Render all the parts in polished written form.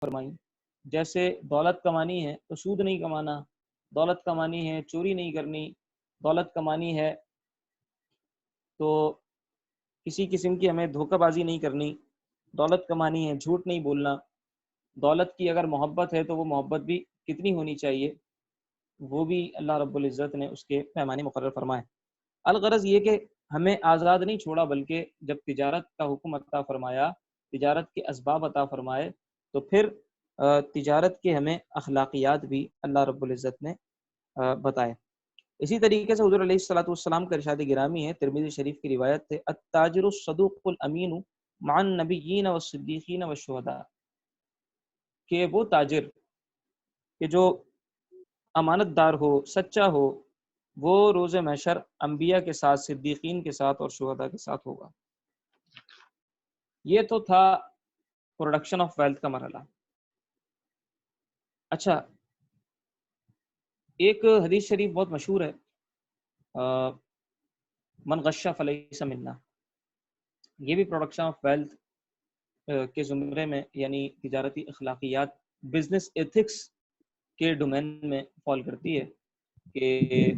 فرمائی. جیسے دولت کمانی ہے تو سود نہیں کمانا، دولت کمانی ہے چوری نہیں کرنی، دولت کمانی ہے تو کسی قسم کی ہمیں دھوکہ بازی نہیں کرنی، دولت کمانی ہے جھوٹ نہیں بولنا. دولت کی اگر محبت ہے تو وہ محبت بھی کتنی ہونی چاہیے، وہ بھی اللہ رب العزت نے اس کے پیمانے مقرر فرمائے. الغرض یہ کہ ہمیں آزاد نہیں چھوڑا، بلکہ جب تجارت کا حکم عطا فرمایا، تجارت کے اسباب عطا فرمائے، تو پھر تجارت کے ہمیں اخلاقیات بھی اللہ رب العزت نے بتائے. اسی طریقے سے حضور علیہ الصلوۃ والسلام کا ارشاد گرامی ہے، ترمذی شریف کی روایت ہے، التاجر الصدوق الامین مع النبیین والصدیقین والشہداء، کہ وہ تاجر کہ جو امانت دار ہو، سچا ہو، وہ روز محشر انبیاء کے ساتھ، صدیقین کے ساتھ اور شہداء کے ساتھ ہوگا. یہ تو تھا پروڈکشن آف ویلتھ کا مرحلہ. اچھا، ایک حدیث شریف بہت مشہور ہے، من غش فلیس منا. یہ بھی پروڈکشن آف ویلتھ کے زمرے میں، یعنی تجارتی اخلاقیات، بزنس ایتھکس کے ڈومین میں فال کرتی ہے. کہ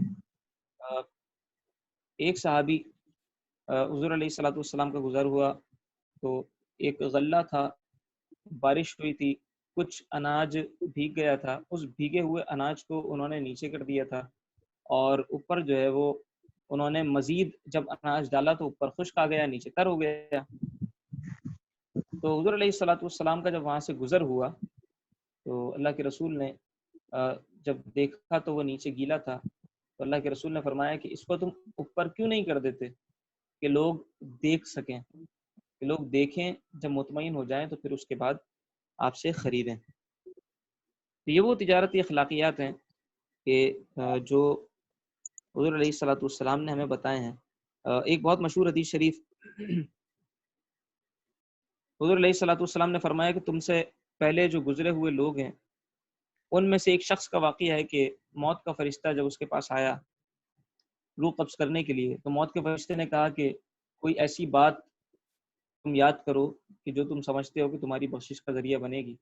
ایک صحابی حضور علیہ الصلوۃ والسلام کا گزر ہوا تو ایک غلہ تھا، بارش ہوئی تھی، کچھ اناج بھیگ گیا تھا، اس بھیگے ہوئے اناج کو انہوں نے نیچے کر دیا تھا، اور اوپر جو ہے وہ انہوں نے مزید جب اناج ڈالا تو اوپر خشک آ گیا، نیچے تر ہو گیا. تو حضور علیہ الصلوۃ والسلام کا جب وہاں سے گزر ہوا تو اللہ کے رسول نے جب دیکھا تو وہ نیچے گیلا تھا، تو اللہ کے رسول نے فرمایا کہ اس کو تم اوپر کیوں نہیں کر دیتے کہ لوگ دیکھ سکیں، کہ لوگ دیکھیں، جب مطمئن ہو جائیں تو پھر اس کے بعد آپ سے خریدیں. تو یہ وہ تجارتی اخلاقیات ہیں کہ جو حضور علیہ الصلوۃ والسلام نے ہمیں بتائے ہیں. ایک بہت مشہور حدیث شریف، حضور علیہ الصلوۃ والسلام نے فرمایا کہ تم سے پہلے جو گزرے ہوئے لوگ ہیں ان میں سے ایک شخص کا واقعہ ہے کہ موت کا فرشتہ جب اس کے پاس آیا روح قبض کرنے کے لیے، تو موت کے فرشتے نے کہا کہ کوئی ایسی بات تم یاد کرو کہ جو تم سمجھتے ہو کہ تمہاری بخشش کا ذریعہ بنے گی.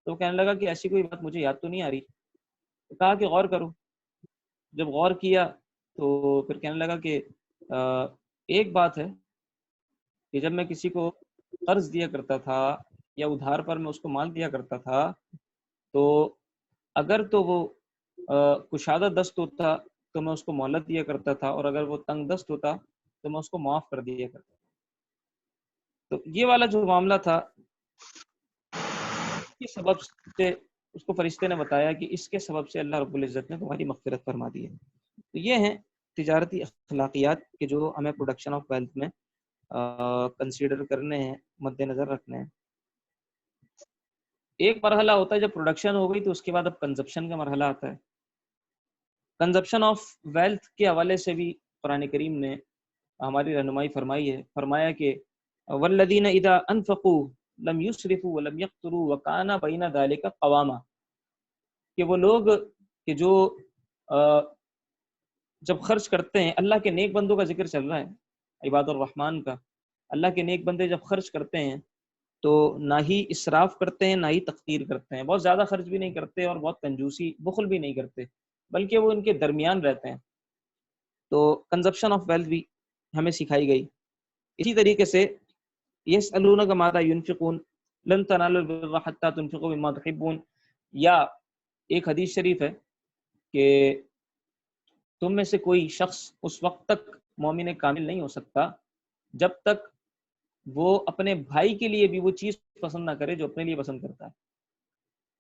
تو کہنے لگا کہ ایسی کوئی بات مجھے یاد تو نہیں آ رہی. تو کہا کہ غور کرو. جب غور کیا تو پھر کہنے لگا کہ ایک بات ہے کہ جب میں کسی کو قرض دیا کرتا تھا یا ادھار پر میں اس کو مال دیا کرتا تھا، تو اگر تو وہ کشادہ دست ہوتا تو میں اس کو مہلت دیا کرتا تھا، اور اگر وہ تنگ دست ہوتا تو میں اس کو معاف کر دیا کرتا تھا. تو یہ والا جو معاملہ تھا، اس سبب سے اس کو فرشتے نے بتایا کہ اس کے سبب سے اللہ رب العزت نے تمہاری مغفرت فرما دی ہے. تو یہ ہیں تجارتی اخلاقیات کہ جو ہمیں پروڈکشن آف ویلتھ میں کنسیڈر کرنے ہیں، مد نظر رکھنے ہیں. ایک مرحلہ ہوتا ہے جب پروڈکشن ہو گئی تو اس کے بعد اب کنزپشن کا مرحلہ آتا ہے. کنزپشن آف ویلتھ کے حوالے سے بھی قرآن کریم نے ہماری رہنمائی فرمائی ہے. فرمایا کہ والذین اذا انفقوا لم یسرفوا ولم یقتروا وکان بین ذلک قواما، کہ وہ لوگ کہ جو جب خرچ کرتے ہیں، اللہ کے نیک بندوں کا ذکر چل رہا ہے، عباد الرحمن کا. اللہ کے نیک بندے جب خرچ کرتے ہیں تو نہ ہی اسراف کرتے ہیں، نہ ہی تقتیر کرتے ہیں، بہت زیادہ خرچ بھی نہیں کرتے اور بہت کنجوسی بخل بھی نہیں کرتے، بلکہ وہ ان کے درمیان رہتے ہیں. تو کنزپشن آف ویلتھ بھی ہمیں سکھائی گئی. اسی طریقے سے یسألونک ماذا ینفقون لن تنالوا البر حتى تنفقوا مما تحبون، یا ایک حدیث شریف ہے کہ تم میں سے کوئی شخص اس وقت تک مومن کامل نہیں ہو سکتا جب تک وہ اپنے بھائی کے لیے بھی وہ چیز پسند نہ کرے جو اپنے لیے پسند کرتا ہے.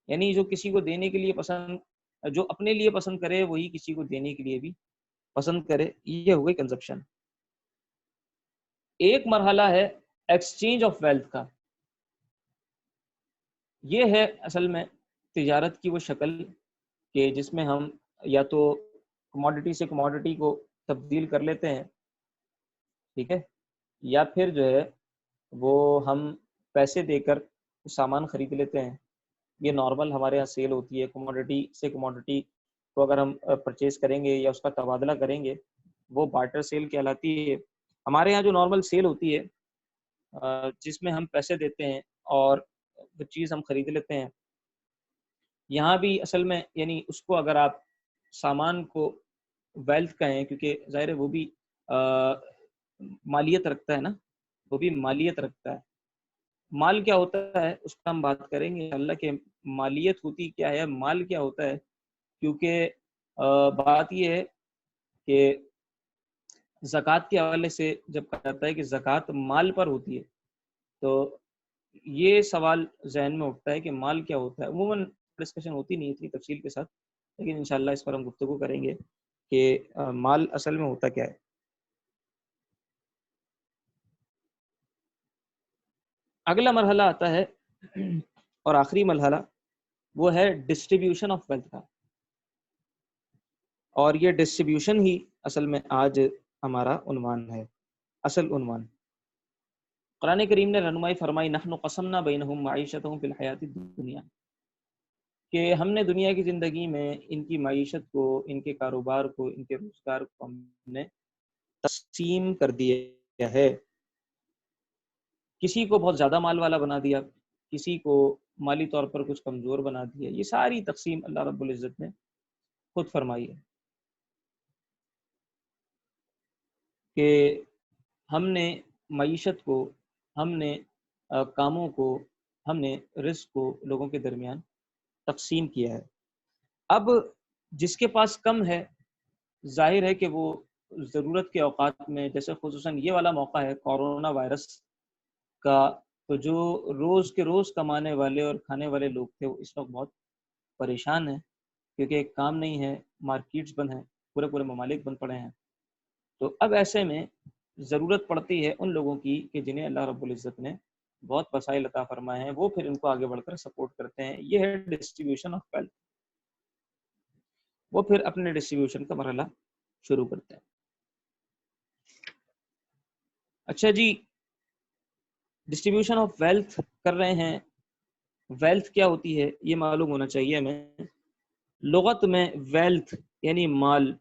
یعنی جو کسی کو دینے کے لیے پسند، جو اپنے لیے پسند کرے وہی کسی کو دینے کے لیے بھی پسند کرے. یہ ہو گئی کنزپشن. ایک مرحلہ ہے ایکسچینج آف ویلتھ کا. یہ ہے اصل میں تجارت کی وہ شکل کہ جس میں ہم یا تو کموڈٹی سے کموڈٹی کو تبدیل کر لیتے ہیں، ٹھیک ہے، یا پھر جو ہے وہ ہم پیسے دے کر سامان خرید لیتے ہیں. یہ نارمل ہمارے یہاں سیل ہوتی ہے. کموڈٹی سے کموڈٹی کو اگر ہم پرچیز کریں گے یا اس کا تبادلہ کریں گے وہ بارٹر سیل کہلاتی ہے. ہمارے یہاں جو نارمل سیل ہوتی ہے جس میں ہم پیسے دیتے ہیں اور وہ چیز ہم خرید لیتے ہیں، یہاں بھی اصل میں یعنی اس کو اگر آپ سامان کو ویلتھ کہیں، کیونکہ ظاہر ہے وہ بھی مالیت رکھتا ہے نا، وہ بھی مالیت رکھتا ہے. مال کیا ہوتا ہے اس پر ہم بات کریں گے اللہ کے. مالیت ہوتی کیا ہے، مال کیا ہوتا ہے، کیونکہ بات یہ ہے کہ زکوٰۃ کے حوالے سے جب کہا جاتا ہے کہ زکوٰۃ مال پر ہوتی ہے، تو یہ سوال ذہن میں اٹھتا ہے کہ مال کیا ہوتا ہے. عموماً ڈسکشن ہوتی نہیں اتنی تفصیل کے ساتھ، لیکن انشاءاللہ اس پر ہم گفتگو کریں گے کہ مال اصل میں ہوتا کیا ہے. اگلا مرحلہ آتا ہے اور آخری مرحلہ، وہ ہے ڈسٹریبیوشن آف ویلتھ کا. اور یہ ڈسٹریبیوشن ہی اصل میں آج ہمارا عنوان ہے، اصل عنوان. قرآن کریم نے رہنمائی فرمائی، نحن قسمنا بینہم معیشتہم فی الحیات الدنیا، کہ ہم نے دنیا کی زندگی میں ان کی معیشت کو، ان کے کاروبار کو، ان کے روزگار کو ہم نے تقسیم کر دیا ہے. کسی کو بہت زیادہ مال والا بنا دیا، کسی کو مالی طور پر کچھ کمزور بنا دیا. یہ ساری تقسیم اللہ رب العزت نے خود فرمائی ہے کہ ہم نے معیشت کو، ہم نے کاموں کو، ہم نے رزق کو لوگوں کے درمیان تقسیم کیا ہے. اب جس کے پاس کم ہے، ظاہر ہے کہ وہ ضرورت کے اوقات میں، جیسے خصوصاً یہ والا موقع ہے کورونا وائرس کا، تو جو روز کے روز کمانے والے اور کھانے والے لوگ تھے وہ اس وقت بہت پریشان ہیں، کیونکہ کام نہیں ہے، مارکیٹس بند ہیں، پورے پورے ممالک بند پڑے ہیں. تو اب ایسے میں ضرورت پڑتی ہے ان لوگوں کی کہ جنہیں اللہ رب العزت نے بہت وسائل عطا فرمائے ہیں، وہ پھر ان کو آگے بڑھ کر سپورٹ کرتے ہیں. یہ ہے ڈسٹریبیوشن آف ویلتھ. وہ پھر اپنے ڈسٹریبیوشن کا مرحلہ شروع کرتے ہیں. اچھا جی، ڈسٹریبیوشن آف ویلتھ کر رہے ہیں. ویلتھ کیا ہوتی ہے یہ معلوم ہونا چاہیے ہمیں. لغت میں ویلتھ یعنی مال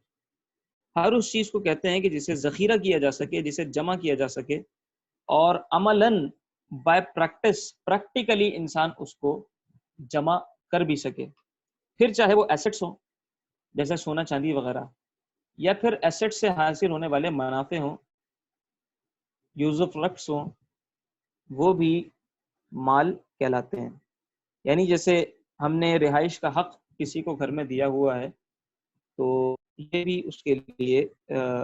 ہر اس چیز کو کہتے ہیں کہ جسے ذخیرہ کیا جا سکے، جسے جمع کیا جا سکے، اور عملاً بائی پریکٹس، پریکٹیکلی انسان اس کو جمع کر بھی سکے. پھر چاہے وہ ایسٹس ہوں جیسے سونا چاندی وغیرہ، یا پھر ایسٹ سے حاصل ہونے والے منافع ہوں، یوز آف رکس ہوں، وہ بھی مال کہلاتے ہیں. یعنی جیسے ہم نے رہائش کا حق کسی کو گھر میں دیا ہوا ہے، تو یہ بھی اس کے لیے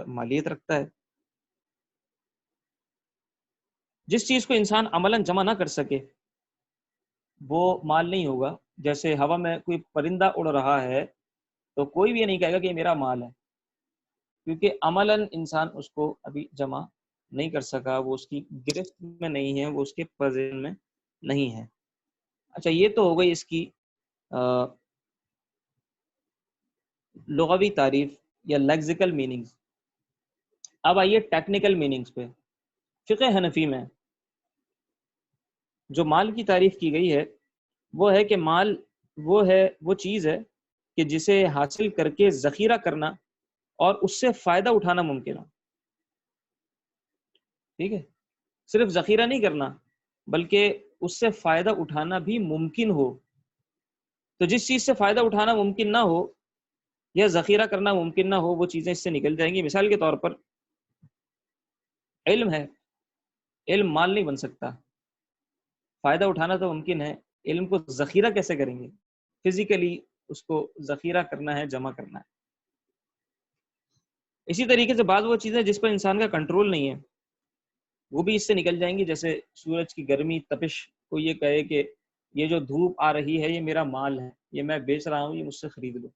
مالیت رکھتا ہے. جس چیز کو انسان عملاً جمع نہ کر سکے وہ مال نہیں ہوگا. جیسے ہوا میں کوئی پرندہ اڑ رہا ہے تو کوئی بھی یہ نہیں کہے گا کہ یہ میرا مال ہے، کیونکہ عملاً انسان اس کو ابھی جمع نہیں کر سکا، وہ اس کی گرفت میں نہیں ہے، وہ اس کے پوزیشن میں نہیں ہے. اچھا، یہ تو ہو گئی اس کی لغوی تعریف یا لیکزیکل میننگز. اب آئیے ٹیکنیکل میننگز پہ. فقہ حنفی میں جو مال کی تعریف کی گئی ہے وہ ہے کہ مال وہ چیز ہے کہ جسے حاصل کر کے ذخیرہ کرنا اور اس سے فائدہ اٹھانا ممکن ہو. ٹھیک ہے، صرف ذخیرہ نہیں کرنا بلکہ اس سے فائدہ اٹھانا بھی ممکن ہو. تو جس چیز سے فائدہ اٹھانا ممکن نہ ہو یا ذخیرہ کرنا ممکن نہ ہو، وہ چیزیں اس سے نکل جائیں گی. مثال کے طور پر علم ہے، علم مال نہیں بن سکتا. فائدہ اٹھانا تو ممکن ہے، علم کو ذخیرہ کیسے کریں گے؟ فزیکلی اس کو ذخیرہ کرنا ہے، جمع کرنا ہے. اسی طریقے سے بعض وہ چیزیں جس پر انسان کا کنٹرول نہیں ہے وہ بھی اس سے نکل جائیں گی. جیسے سورج کی گرمی، تپش، کو یہ کہے کہ یہ جو دھوپ آ رہی ہے یہ میرا مال ہے، یہ میں بیچ رہا ہوں، یہ مجھ سے خرید لو.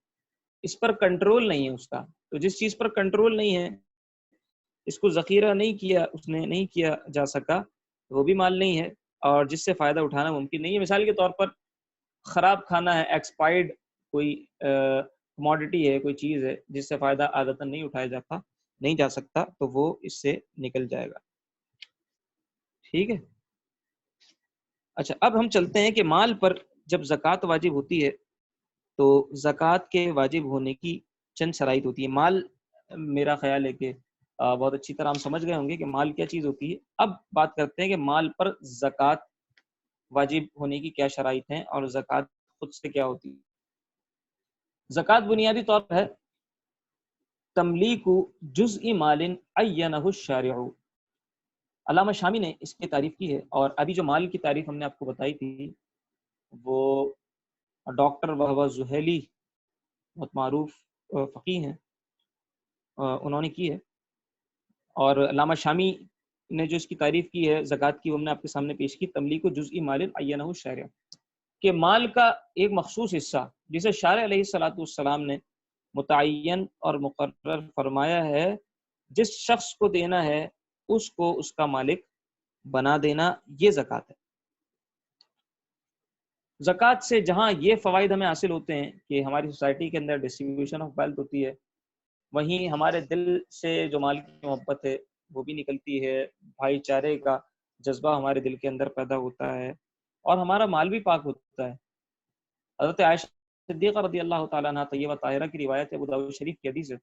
اس پر کنٹرول نہیں ہے اس کا. تو جس چیز پر کنٹرول نہیں ہے، اس کو ذخیرہ نہیں کیا، اس نے نہیں کیا جا سکا، وہ بھی مال نہیں ہے. اور جس سے فائدہ اٹھانا ممکن نہیں ہے، مثال کے طور پر خراب کھانا ہے، ایکسپائرڈ کوئی کموڈٹی ہے، کوئی چیز ہے جس سے فائدہ عادتاً نہیں اٹھایا نہیں جا سکتا، تو وہ اس سے نکل جائے گا. ٹھیک ہے. اچھا، اب ہم چلتے ہیں کہ مال پر جب زکوٰۃ واجب ہوتی ہے تو زکوٰۃ کے واجب ہونے کی چند شرائط ہوتی ہے. مال میرا خیال ہے کہ بہت اچھی طرح ہم سمجھ گئے ہوں گے کہ مال کیا چیز ہوتی ہے. اب بات کرتے ہیں کہ مال پر زکوٰۃ واجب ہونے کی کیا شرائط ہیں اور زکوٰۃ خود سے کیا ہوتی ہے۔ زکوٰۃ بنیادی طور پر ہے تملیک جزء مال عینہ الشارع۔ علامہ شامی نے اس کی تعریف کی ہے، اور ابھی جو مال کی تعریف ہم نے آپ کو بتائی تھی وہ ڈاکٹر وہبہ زحیلی بہت معروف فقیہ ہیں، انہوں نے کی ہے، اور علامہ شامی نے جو اس کی تعریف کی ہے زکوٰۃ کی، وہ ہم نے آپ کے سامنے پیش کی، تملیک جزء مال عینہ الشارع، کہ مال کا ایک مخصوص حصہ جسے شارع علیہ الصلوۃ والسلام نے متعین اور مقرر فرمایا ہے، جس شخص کو دینا ہے اس کو اس کا مالک بنا دینا، یہ زکوٰۃ ہے۔ زکوٰۃ سے جہاں یہ فوائد ہمیں حاصل ہوتے ہیں کہ ہماری سوسائٹی کے اندر ڈسٹریبیوشن آف ویلتھ ہوتی ہے، وہیں ہمارے دل سے جو مال کی محبت ہے وہ بھی نکلتی ہے، بھائی چارے کا جذبہ ہمارے دل کے اندر پیدا ہوتا ہے، اور ہمارا مال بھی پاک ہوتا ہے۔ حضرت عائشہ صدیقہ رضی اللہ تعالیٰ عنہ طیبہ طاہرہ کی روایت ہے، ابو داؤد شریف کی حدیث ہے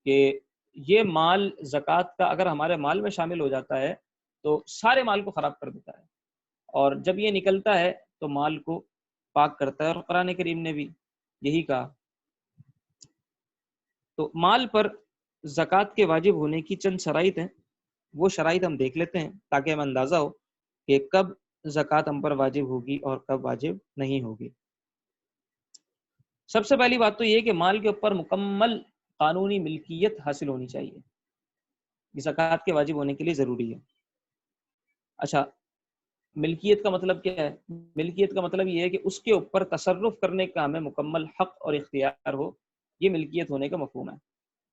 کہ یہ مال زکوٰۃ کا اگر ہمارے مال میں شامل ہو جاتا ہے تو سارے مال کو خراب کر دیتا ہے، اور جب یہ نکلتا ہے تو مال کو پاک کرتا ہے، اور قرآن کریم نے بھی یہی کہا۔ تو مال پر زکوٰۃ کے واجب ہونے کی چند شرائط ہیں، وہ شرائط ہم دیکھ لیتے ہیں تاکہ ہمیں اندازہ ہو کہ کب زکوٰۃ ہم پر واجب ہوگی اور کب واجب نہیں ہوگی۔ سب سے پہلی بات تو یہ کہ مال کے اوپر مکمل قانونی ملکیت حاصل ہونی چاہیے، یہ زکوٰۃ کے واجب ہونے کے لیے ضروری ہے۔ اچھا، ملکیت کا مطلب کیا ہے؟ ملکیت کا مطلب یہ ہے کہ اس کے اوپر تصرف کرنے کا ہمیں مکمل حق اور اختیار ہو، یہ ملکیت ہونے کا مفہوم ہے۔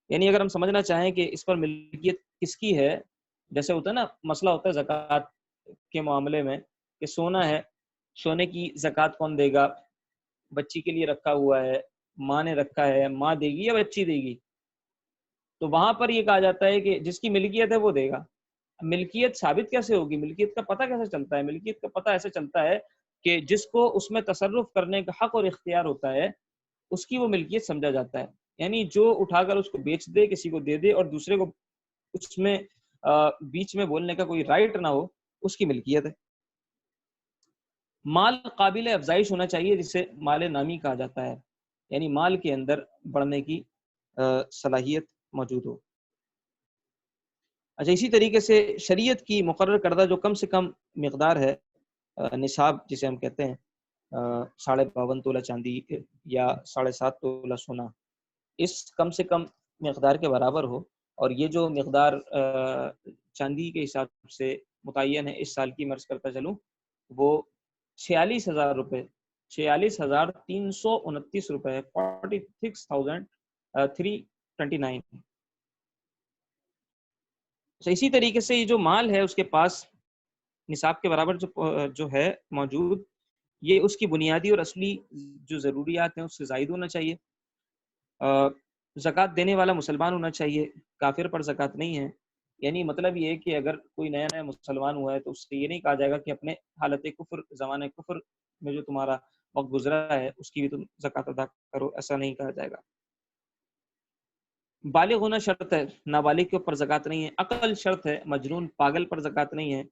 یعنی اگر ہم سمجھنا چاہیں کہ اس پر ملکیت کس کی ہے، جیسے ہوتا ہے نا مسئلہ ہوتا ہے زکوٰۃ کے معاملے میں کہ سونا ہے، سونے کی زکوٰۃ کون دے گا؟ بچی کے لیے رکھا ہوا ہے، ماں نے رکھا ہے، ماں دے گی یا بچی دے گی؟ تو وہاں پر یہ کہا جاتا ہے کہ جس کی ملکیت ہے وہ دے گا۔ ملکیت ثابت کیسے ہوگی؟ ملکیت کا پتہ کیسے چلتا ہے؟ ملکیت کا پتہ ایسے چلتا ہے کہ جس کو اس میں تصرف کرنے کا حق اور اختیار ہوتا ہے اس کی وہ ملکیت سمجھا جاتا ہے، یعنی جو اٹھا کر اس کو بیچ دے، کسی کو دے دے اور دوسرے کو اس میں بیچ میں بولنے کا کوئی رائٹ نہ ہو، اس کی ملکیت ہے۔ مال قابل افزائش ہونا چاہیے جسے مال نامی کہا جاتا ہے، یعنی مال کے اندر بڑھنے کی صلاحیت موجود ہو۔ اچھا، اسی طریقے سے شریعت کی مقرر کردہ جو کم سے کم مقدار ہے، نصاب جسے ہم کہتے ہیں، 52.5 تولہ چاندی یا 7.5 تولہ سونا، اس کم سے کم مقدار کے برابر ہو، اور یہ جو مقدار چاندی کے حساب سے متعین ہے اس سال کی مرض کرتا چلوں، وہ 46,000 روپے، 46,329 روپے، 46,329۔ اسی طریقے سے یہ جو مال ہے اس کے پاس نصاب کے برابر جو ہے موجود، یہ اس کی بنیادی اور اصلی جو ضروریات ہیں اس سے زائد ہونا چاہیے۔ زکوٰۃ دینے والا مسلمان ہونا چاہیے، کافر پر زکوٰۃ نہیں ہے۔ یعنی مطلب یہ ہے کہ اگر کوئی نیا نیا مسلمان ہوا ہے تو اس سے یہ نہیں کہا جائے گا کہ اپنے حالت کفر، زمانہ کفر میں جو تمہارا وقت گزرا ہے اس کی بھی تم زکوٰۃ ادا کرو، ایسا نہیں کہا جائے گا۔ بالغ ہونا شرط ہے، نابالغ کے اوپر زکوٰۃ نہیں ہے۔ عقل شرط ہے، مجنون پاگل پر زکوٰۃ نہیں ہے۔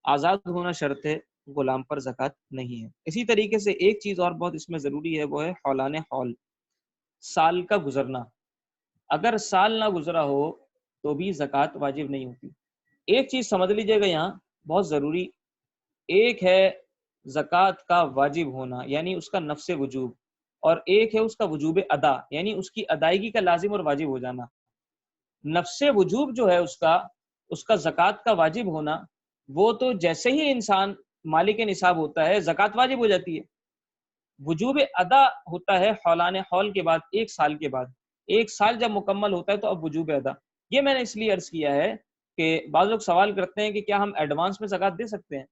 آزاد ہونا شرط ہے، غلام پر زکوٰۃ نہیں ہے۔ اسی طریقے سے ایک چیز اور بہت اس میں ضروری ہے، وہ ہے حولان حول، سال کا گزرنا۔ اگر سال نہ گزرا ہو تو بھی زکوٰۃ واجب نہیں ہوتی۔ ایک چیز سمجھ لیجئے گا یہاں بہت ضروری، ایک ہے زکوٰۃ کا واجب ہونا یعنی اس کا نفس وجوب، اور ایک ہے اس کا وجوب ادا یعنی اس کی ادائیگی کا لازم اور واجب ہو جانا۔ نفس وجوب جو ہے اس کا زکوٰۃ کا واجب ہونا، وہ تو جیسے ہی انسان مالک نصاب ہوتا ہے زکوٰۃ واجب ہو جاتی ہے۔ وجوب ادا ہوتا ہے حولان حول کے بعد، ایک سال کے بعد۔ ایک سال جب مکمل ہوتا ہے تو اب وجوب ادا۔ یہ میں نے اس لیے عرض کیا ہے کہ بعض لوگ سوال کرتے ہیں کہ کیا ہم ایڈوانس میں زکوٰۃ دے سکتے ہیں؟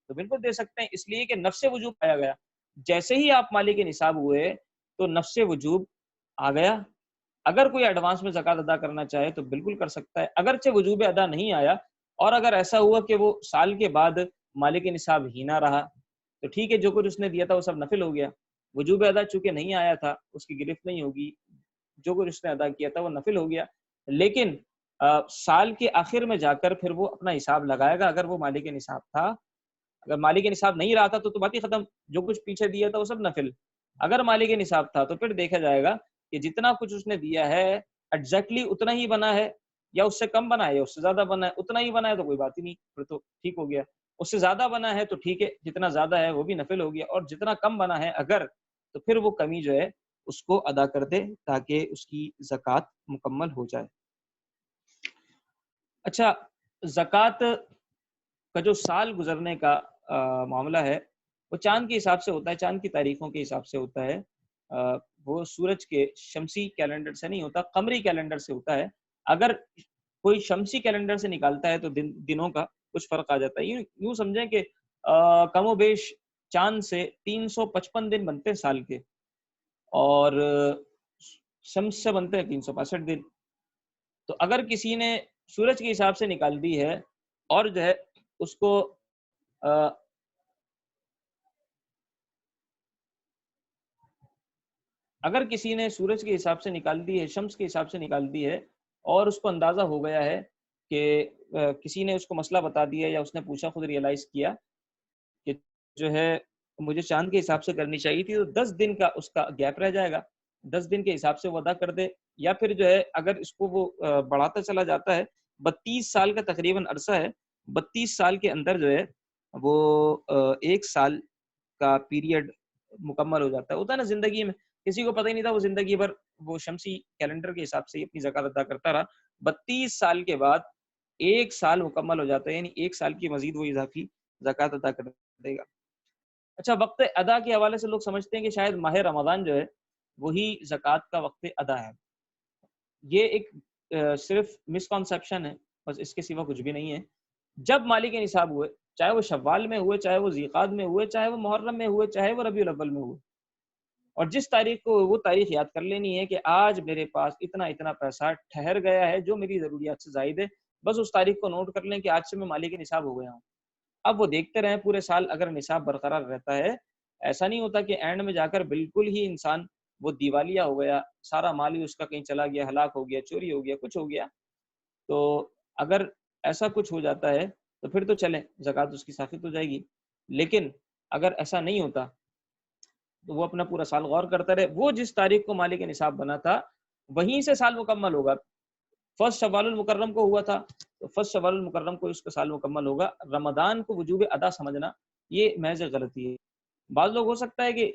تو بالکل دے سکتے ہیں، اس لیے کہ نفس وجوب پایا گیا۔ جیسے ہی آپ مالک نصاب ہوئے تو نفس وجوب آ گیا۔ اگر کوئی ایڈوانس میں زکوٰۃ ادا کرنا چاہے تو بالکل کر سکتا ہے، اگرچہ وجوب ادا نہیں آیا، اور اگر ایسا ہوا کہ وہ سال کے بعد مالک نصاب ہی نہ رہا تو ٹھیک ہے، جو کچھ اس نے دیا تھا وہ سب نفل ہو گیا۔ وجوب ادا چونکہ نہیں آیا تھا اس کی گرفت نہیں ہوگی، جو کچھ اس نے ادا کیا تھا وہ نفل ہو گیا، لیکن سال کے آخر میں جا کر پھر وہ اپنا حساب لگائے گا اگر وہ مالک نصاب تھا۔ اگر مالک نصاب نہیں رہا تھا تو بات ہی ختم، جو کچھ پیچھے دیا تھا وہ سب نفل. اگر مالک نصاب تھا تو پھر دیکھا جائے گا کہ جتنا کچھ اس نے دیا ہے ایگزیکٹلی اتنا ہی بنا ہے یا اس سے کم بنا ہے یا اس سے زیادہ بنا ہے. اتنا ہی بنا ہے تو کوئی بات ہی نہیں، پھر تو ٹھیک ہو گیا. اس سے زیادہ بنا ہے تو ٹھیک ہے، جتنا زیادہ ہے وہ بھی نفل ہو گیا، اور جتنا کم بنا ہے اگر تو پھر وہ کمی جو ہے اس کو ادا کر دے تاکہ اس کی زکوٰۃ مکمل ہو جائے. اچھا، زکوٰۃ کا جو سال گزرنے کا معاملہ ہے وہ چاند کے حساب سے ہوتا ہے، چاند کی تاریخوں کے حساب سے ہوتا ہے. وہ سورج کے شمسی کیلنڈر سے نہیں ہوتا، قمری کیلنڈر سے ہوتا ہے. اگر کوئی شمسی کیلنڈر سے نکالتا ہے تو دنوں کا کچھ فرق آ جاتا ہے. یوں سمجھیں کہ کم و بیش چاند سے 355 دن بنتے ہیں سال کے، اور شمس سے بنتے ہیں 365 دن. تو اگر کسی نے سورج کے حساب سے نکال دی ہے اور جو ہے اس کو اگر کسی نے سورج کے حساب سے نکال دی ہے، شمس کے حساب سے نکال دی ہے، اور اس کو اندازہ ہو گیا ہے کہ کسی نے اس کو مسئلہ بتا دیا یا اس نے پوچھا، خود ریئلائز کیا کہ جو ہے مجھے چاند کے حساب سے کرنی چاہیے تھی، تو 10 دن کا اس کا گیپ رہ جائے گا. 10 دن کے حساب سے وہ ادا کر دے، یا پھر جو ہے اگر اس کو وہ بڑھاتا چلا جاتا ہے. 32 سال کا تقریباً عرصہ ہے، 32 سال کے اندر جو ہے وہ 1 سال کا پیریڈ مکمل ہو جاتا ہے. ہوتا ہے نا زندگی میں، کسی کو پتہ ہی نہیں تھا، وہ زندگی بھر وہ شمسی کیلنڈر کے حساب سے ہی اپنی زکوٰۃ ادا کرتا رہا. 32 سال کے بعد 1 سال مکمل ہو جاتا ہے، یعنی 1 سال کی مزید وہ اضافی زکوٰۃ ادا کر دے گا. اچھا، وقت ادا کے حوالے سے لوگ سمجھتے ہیں کہ شاید ماہ رمضان جو ہے وہی زکوٰۃ کا وقت ادا ہے. یہ ایک صرف مسکنسیپشن ہے، بس اس کے سوا کچھ بھی نہیں ہے. جب مالک نصاب ہوئے، چاہے وہ شوال میں ہوئے، چاہے وہ ذیقعد میں ہوئے، چاہے وہ محرم میں ہوئے، چاہے وہ ربیع الاول میں ہوئے، اور جس تاریخ کو وہ تاریخ یاد کر لینی ہے کہ آج میرے پاس اتنا اتنا پیسہ ٹھہر گیا ہے جو میری ضروریات سے زائد ہے. بس اس تاریخ کو نوٹ کر لیں کہ آج سے میں مالک نصاب ہو گیا ہوں. اب وہ دیکھتے رہیں پورے سال اگر نصاب برقرار رہتا ہے. ایسا نہیں ہوتا کہ اینڈ میں جا کر بالکل ہی انسان وہ دیوالیہ ہو گیا، سارا مال ہی اس کا کہیں چلا گیا، ہلاک ہو گیا، چوری ہو گیا، کچھ ہو گیا. تو اگر ایسا کچھ ہو جاتا ہے تو پھر تو چلیں، زکوٰۃ اس کی ساقط ہو جائے گی. لیکن اگر ایسا نہیں ہوتا تو وہ اپنا پورا سال غور کرتا رہے. وہ جس تاریخ کو مالک نصاب بنا تھا وہیں سے سال مکمل ہوگا. فرسٹ شوال المکرم کو ہوا تھا تو فرسٹ شوال المکرم کو اس کا سال مکمل ہوگا. رمضان کو وجوب ادا سمجھنا یہ محض غلطی ہے. بعض لوگ ہو سکتا ہے کہ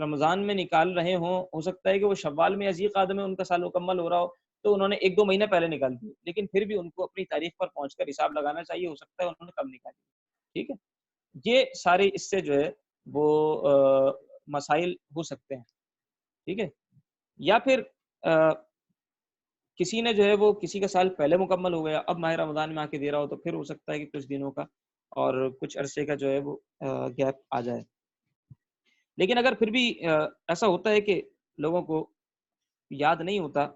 رمضان میں نکال رہے ہوں، ہو سکتا ہے کہ وہ شوال میں یا ذیقعدہ میں ان کا سال مکمل ہو رہا ہو، تو انہوں نے 1-2 مہینے پہلے نکال دی، لیکن پھر بھی ان کو اپنی تاریخ پر پہنچ کر حساب لگانا چاہیے. ہو سکتا ہے انہوں نے کم نکالی. ٹھیک ہے، یہ سارے اس سے جو ہے وہ مسائل ہو سکتے ہیں. ٹھیک ہے، یا پھر کسی نے جو ہے وہ کسی کا سال پہلے مکمل ہو گیا، اب ماہ رمضان میں آ کے دے رہا ہو، تو پھر ہو سکتا ہے کہ کچھ دنوں کا اور کچھ عرصے کا جو ہے وہ گیپ آ جائے. لیکن اگر پھر بھی ایسا ہوتا ہے کہ لوگوں کو یاد نہیں ہوتا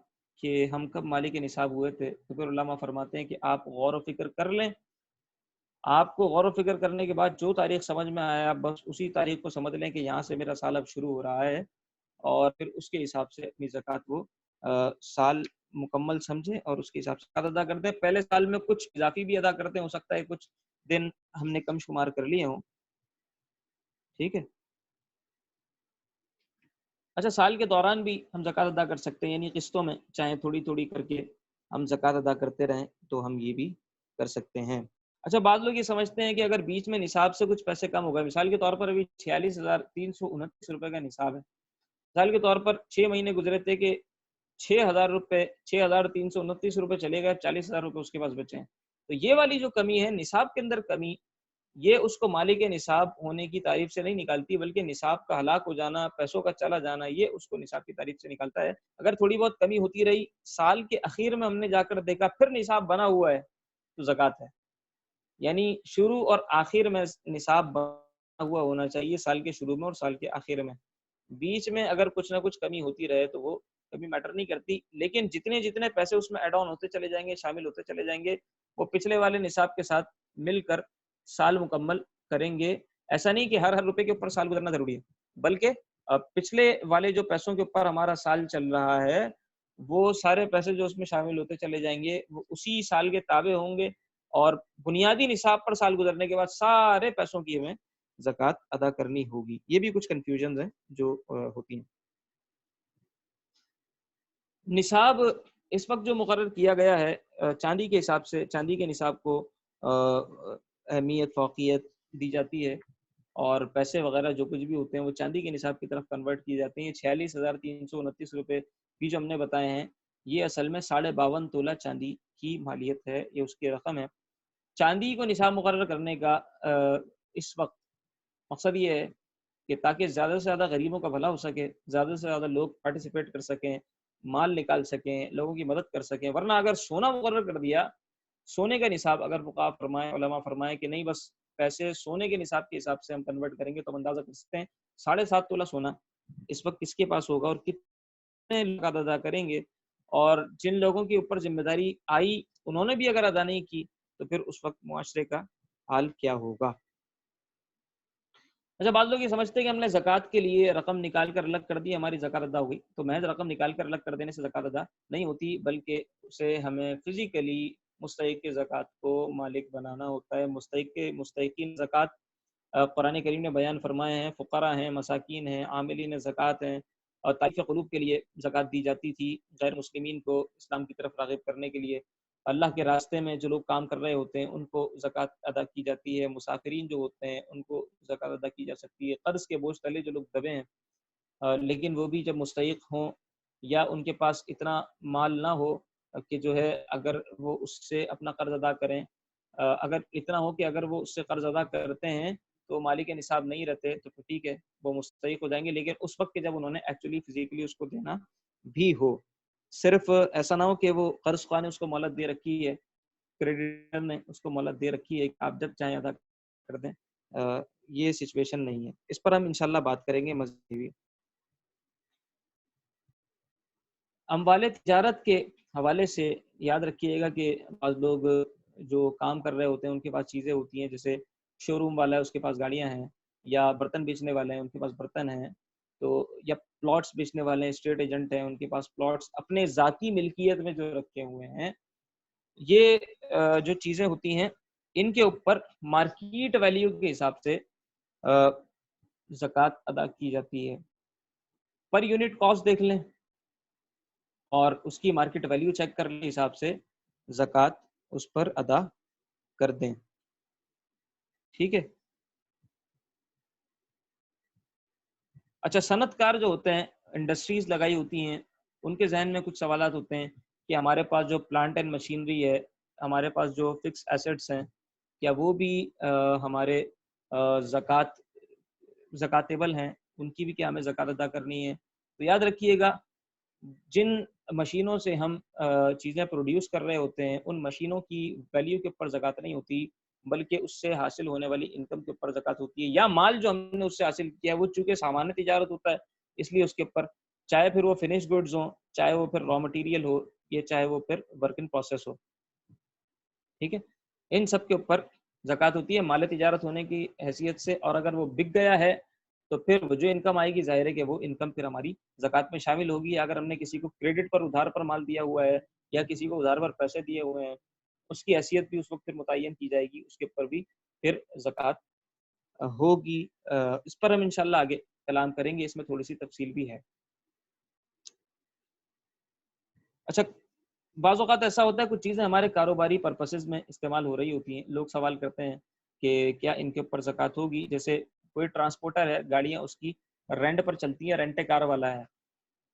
کہ ہم کب مالک نصاب ہوئے تھے، تو پھر علماء فرماتے ہیں کہ آپ غور و فکر کر لیں. آپ کو غور و فکر کرنے کے بعد جو تاریخ سمجھ میں آیا بس اسی تاریخ کو سمجھ لیں کہ یہاں سے میرا سال اب شروع ہو رہا ہے، اور پھر اس کے حساب سے اپنی زکوٰۃ وہ سال مکمل سمجھیں اور اس کے حساب سے ادا کرتے ہیں. پہلے سال میں کچھ اضافی بھی ادا کرتے ہیں، ہو سکتا ہے کچھ دن ہم نے کم شمار کر لیے ہوں. ٹھیک ہے. اچھا، سال کے دوران بھی ہم زکوٰۃ ادا کر سکتے ہیں، یعنی قسطوں میں چاہے تھوڑی تھوڑی کر کے ہم زکوٰۃ ادا کرتے رہیں تو ہم یہ بھی کر سکتے ہیں. اچھا، بعض لوگ یہ سمجھتے ہیں کہ اگر بیچ میں نصاب سے کچھ پیسے کم ہو گئے، مثال کے طور پر ابھی 46,329 روپے کا نصاب ہے، مثال کے طور پر 6 مہینے گزرے تھے کہ 6,000 روپے 6,329 روپے چلے گئے، 40,000 روپے اس کے پاس بچے ہیں. تو یہ والی جو کمی ہے نصاب کے اندر کمی، یہ اس کو مالک نصاب ہونے کی تعریف سے نہیں نکالتی، بلکہ نصاب کا ہلاک ہو جانا، پیسوں کا چلا جانا، یہ اس کو نصاب کی تعریف سے نکالتا ہے. اگر تھوڑی بہت کمی ہوتی رہی، سال کے اخیر میں ہم نے جا کر دیکھا پھر نصاب بنا ہوا ہے تو زکوٰۃ ہے. یعنی شروع اور آخر میں نصاب بنا ہوا ہونا چاہیے، سال کے شروع میں اور سال کے آخر میں. بیچ میں اگر کچھ نہ کچھ کمی ہوتی رہے تو وہ کبھی میٹر نہیں کرتی. لیکن جتنے جتنے پیسے اس میں ایڈ آن ہوتے چلے جائیں گے، شامل ہوتے چلے جائیں گے، وہ پچھلے والے نصاب کے ساتھ مل کر سال مکمل کریں گے. ایسا نہیں کہ ہر روپے کے اوپر سال گزرنا ضروری ہے، بلکہ پچھلے والے جو پیسوں کے اوپر ہمارا سال چل رہا ہے وہ سارے پیسے جو اس میں شامل ہوتے چلے جائیں گے وہ اسی سال کے تابع ہوں گے. اور بنیادی نصاب پر سال گزرنے کے بعد سارے پیسوں کی ہمیں زکوٰۃ ادا کرنی ہوگی. یہ بھی کچھ کنفیوژنز ہیں جو ہوتی ہیں. نصاب اس وقت جو مقرر کیا گیا ہے چاندی کے حساب سے، چاندی کے نصاب کو اہمیت فوقیت دی جاتی ہے، اور پیسے وغیرہ جو کچھ بھی ہوتے ہیں وہ چاندی کے نصاب کی طرف کنورٹ کیے جاتے ہیں. 46,329 روپے بھی جو ہم نے بتائے ہیں یہ اصل میں 52.5 تولہ چاندی کی مالیت ہے، یہ اس کی رقم ہے. چاندی کو نصاب مقرر کرنے کا اس وقت مقصد یہ ہے کہ تاکہ زیادہ سے زیادہ غریبوں کا بھلا ہو سکے، زیادہ سے زیادہ لوگ پارٹیسپیٹ کر سکیں، مال نکال سکیں، لوگوں کی مدد کر سکیں. ورنہ اگر سونا مقرر کر دیا، سونے کا نصاب اگر فقہا فرمائے، علماء فرمائے کہ نہیں بس پیسے سونے کے نصاب کے حساب سے ہم کنورٹ کریں گے، تو ہم اندازہ کر سکتے ہیں 7.5 تولہ سونا اس وقت کس کے پاس ہوگا اور کتنے لوگ ادا کریں گے. اور جن لوگوں کے اوپر ذمہ داری آئی انہوں نے بھی اگر ادا نہیں کی تو پھر اس وقت معاشرے کا حال کیا ہوگا. اچھا، بعض لوگ یہ سمجھتے ہیں کہ ہم نے زکوٰۃ کے لیے رقم نکال کر الگ کر دی، ہماری زکوٰۃ ادا ہو گئی. تو محض رقم نکال کر الگ کر دینے سے زکوٰۃ ادا نہیں ہوتی، بلکہ اسے ہمیں فزیکلی مستحق زکوٰۃ کو مالک بنانا ہوتا ہے. مستحقین زکوٰۃ قرآن کریم نے بیان فرمائے ہیں، فقراء ہیں، مساکین ہیں، عاملین زکوٰۃ ہیں. اور طائف قلوب کے لیے زکوٰۃ دی جاتی تھی، غیر مسلمین کو اسلام کی طرف راغب کرنے کے لیے. اللہ کے راستے میں جو لوگ کام کر رہے ہوتے ہیں ان کو زکوٰۃ ادا کی جاتی ہے. مسافرین جو ہوتے ہیں ان کو زکوٰۃ ادا کی جا سکتی ہے. قرض کے بوجھ تلے جو لوگ دبے ہیں لیکن وہ بھی جب مستحق ہوں یا ان کے پاس اتنا مال نہ ہو کہ جو ہے اگر وہ اس سے اپنا قرض ادا کریں، اگر اتنا ہو کہ اگر وہ اس سے قرض ادا کرتے ہیں تو مالک نصاب نہیں رہتے تو ٹھیک ہے وہ مستحق ہو جائیں گے، لیکن اس وقت کہ جب انہوں نے ایکچولی فزیکلی اس کو دینا بھی ہو. صرف ایسا نہ ہو کہ وہ قرض خواہ نے اس کو مہلت دے رکھی ہے، کریڈیٹر نے اس کو مہلت دے رکھی ہے کہ آپ جب چاہیں ادا کر دیں. یہ سچویشن نہیں ہے. اس پر ہم انشاءاللہ بات کریں گے مزید. اموال تجارت کے حوالے سے یاد رکھیے گا کہ بعض لوگ جو کام کر رہے ہوتے ہیں ان کے پاس چیزیں ہوتی ہیں، جیسے شو روم والا ہے اس کے پاس گاڑیاں ہیں، یا برتن بیچنے والے ہیں ان کے پاس برتن ہیں، تو یا پلاٹس بیچنے والے ہیں، اسٹیٹ ایجنٹ ہیں ان کے پاس پلاٹس اپنے ذاتی ملکیت میں جو رکھے ہوئے ہیں. یہ جو چیزیں ہوتی ہیں ان کے اوپر مارکیٹ ویلیو کے حساب سے زکوٰۃ ادا کی جاتی ہے. پر یونٹ کاسٹ دیکھ لیں اور اس کی مارکیٹ ویلیو چیک کرنے کے حساب سے زکوٰۃ اس پر ادا کر دیں. ٹھیک ہے. اچھا، صنعت کار جو ہوتے ہیں، انڈسٹریز لگائی ہوتی ہیں، ان کے ذہن میں کچھ سوالات ہوتے ہیں کہ ہمارے پاس جو پلانٹ اینڈ مشینری ہے، ہمارے پاس جو فکس ایسٹس ہیں، کیا وہ بھی ہمارے زکاتیبل ہیں، ان کی بھی کیا ہمیں زکوٰۃ ادا کرنی ہے. تو یاد رکھیے گا جن مشینوں سے ہم چیزیں پروڈیوس کر رہے ہوتے ہیں ان مشینوں کی ویلیو کے اوپر زکوٰۃ نہیں ہوتی، بلکہ اس سے حاصل ہونے والی انکم کے اوپر زکوٰۃ ہوتی ہے. یا مال جو ہم نے اس سے حاصل کیا ہے وہ چونکہ سامان تجارت ہوتا ہے اس لیے اس کے اوپر، چاہے پھر وہ فنش گڈز ہوں، چاہے وہ پھر را مٹیریل ہو، یا چاہے وہ پھر ورک ان پروسیس ہو. ٹھیک ہے، ان سب کے اوپر زکوٰۃ ہوتی ہے مال تجارت ہونے کی حیثیت سے. اور اگر وہ بک گیا ہے تو پھر وہ جو انکم آئے گی ظاہر ہے کہ وہ انکم پھر ہماری زکوٰۃ میں شامل ہوگی. اگر ہم نے کسی کو کریڈٹ پر ادھار پر مال دیا ہوا ہے یا کسی کو ادھار پر پیسے دیے ہوئے ہیں، اس کی حیثیت بھی اس وقت پھر متعین کی جائے گی، اس کے اوپر بھی پھر زکوٰۃ ہوگی. اس پر ہم انشاءاللہ آگے کلام کریں گے، اس میں تھوڑی سی تفصیل بھی ہے. اچھا، بعض اوقات ایسا ہوتا ہے کچھ چیزیں ہمارے کاروباری پرپسز میں استعمال ہو رہی ہوتی ہیں، لوگ سوال کرتے ہیں کہ کیا ان کے اوپر زکوٰۃ ہوگی. جیسے کوئی ٹرانسپورٹر ہے، گاڑیاں اس کی رینٹ پر چلتی ہیں، رینٹ کار والا ہے،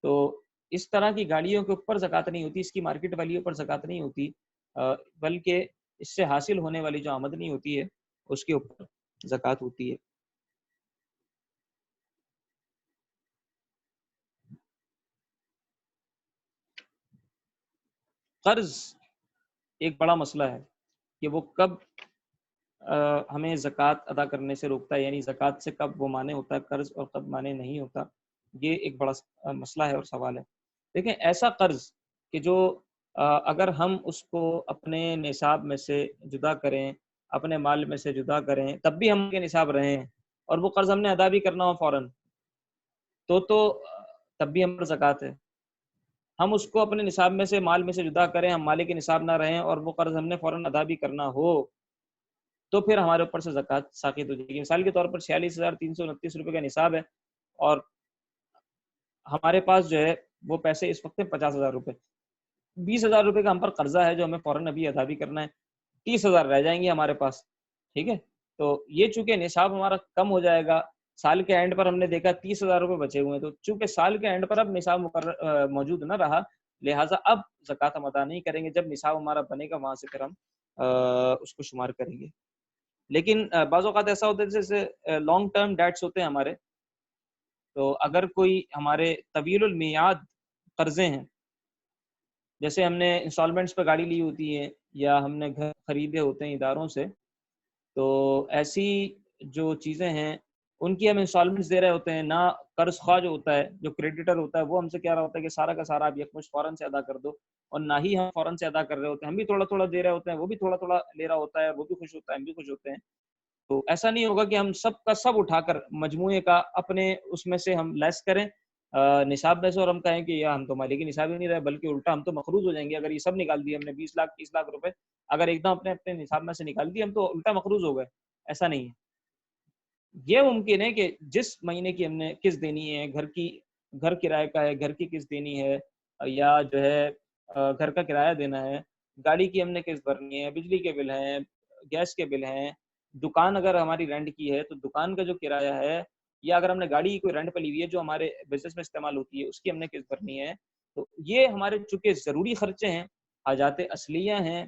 تو اس طرح کی گاڑیوں کے اوپر زکوٰۃ نہیں ہوتی، اس کی مارکیٹ ویلیو پر زکوٰۃ نہیں ہوتی، بلکہ اس سے حاصل ہونے والی جو آمدنی ہوتی ہے اس کے اوپر زکوٰۃ ہوتی ہے. قرض ایک بڑا مسئلہ ہے کہ وہ کب ہمیں زکوٰۃ ادا کرنے سے روکتا ہے، یعنی زکوٰۃ سے کب وہ مانع ہوتا ہے قرض اور کب مانع نہیں ہوتا. یہ ایک بڑا مسئلہ ہے اور سوال ہے. دیکھیں، ایسا قرض کہ جو اگر ہم اس کو اپنے نصاب میں سے جدا کریں، اپنے مال میں سے جدا کریں، تب بھی ہم کے نصاب رہیں اور وہ قرض ہم نے ادا بھی کرنا ہو فوراً، تو تب بھی ہم پر زکوٰۃ ہے. ہم اس کو اپنے نصاب میں سے مال میں سے جدا کریں، ہم مالک نصاب نہ رہیں اور وہ قرض ہم نے فوراً ادا بھی کرنا ہو تو پھر ہمارے اوپر سے زکوٰۃ ساقط ہو جائے گی۔ مثال کے طور پر 46,329 روپے کا نصاب ہے اور ہمارے پاس جو ہے وہ پیسے اس وقت 50,000 روپے، 20,000 روپے کا ہم پر قرضہ ہے جو ہمیں فوراً ابھی ادا بھی کرنا ہے، 30,000 رہ جائیں گے ہمارے پاس، ٹھیک ہے۔ تو یہ چونکہ نصاب ہمارا کم ہو جائے گا، سال کے اینڈ پر ہم نے دیکھا 30,000 روپے بچے ہوئے ہیں، تو چونکہ سال کے اینڈ پر اب نصاب موجود نہ رہا، لہٰذا اب زکوٰۃ ہم ادا نہیں کریں گے، جب نصاب ہمارا بنے گا وہاں سے پھر ہم اس کو شمار کریں گے۔ لیکن بعض اوقات ایسا ہوتا ہے جیسے لانگ ٹرم ڈیٹس ہوتے ہیں ہمارے، تو اگر کوئی ہمارے طویل المیعاد قرضے ہیں، جیسے ہم نے انسٹالمنٹس پہ گاڑی لی ہوتی ہے یا ہم نے گھر خریدے ہوتے ہیں اداروں سے، تو ایسی جو چیزیں ہیں ان کی ہم انسٹالمنٹس دے رہے ہوتے ہیں، نہ قرض خواہ جو ہوتا ہے، جو کریڈیٹر ہوتا ہے، وہ ہم سے کہہ رہا ہوتا ہے کہ سارا کا سارا آپ یکمشت فوراً سے ادا کر دو، اور نہ ہی ہم فوراً سے ادا کر رہے ہوتے ہیں، ہم بھی تھوڑا تھوڑا دے رہے ہوتے ہیں، وہ بھی تھوڑا تھوڑا لے رہا ہوتا ہے، وہ بھی خوش ہوتا ہے، ہم بھی خوش ہوتے ہیں۔ تو ایسا نہیں ہوگا کہ ہم سب کا سب اٹھا کر مجموعے کا اپنے اس میں سے ہم لیس کریں نصاب میں سے، اور ہم کہیں کہ یا ہم تو مالکی نصاب ہی نہیں رہے، بلکہ الٹا ہم تو مقروض ہو جائیں گے۔ اگر یہ سب نکال دیے ہم نے 20 لاکھ 30 لاکھ روپے اگر ایک دم اپنے اپنے نصاب میں سے نکال دیے، ہم تو الٹا مقروض ہو گئے۔ ایسا نہیں ہے۔ یہ ممکن ہے کہ جس مہینے کی ہم نے قسط دینی ہے، گھر کرائے کا ہے، گھر کی قسط دینی ہے، یا جو ہے گھر کا کرایہ دینا ہے، گاڑی کی ہم نے قسط بھرنی ہے، بجلی کے بل ہیں، گیس کے بل ہیں، دکان اگر ہماری رینٹ کی ہے تو دکان کا جو کرایہ ہے، یا اگر ہم نے گاڑی کوئی رینٹ پہ لی ہوئی ہے جو ہمارے بزنس میں استعمال ہوتی ہے، اس کی ہم نے قسط بھرنی ہے۔ تو یہ ہمارے چونکہ ضروری خرچے ہیں، حاجات اصلیہ ہیں،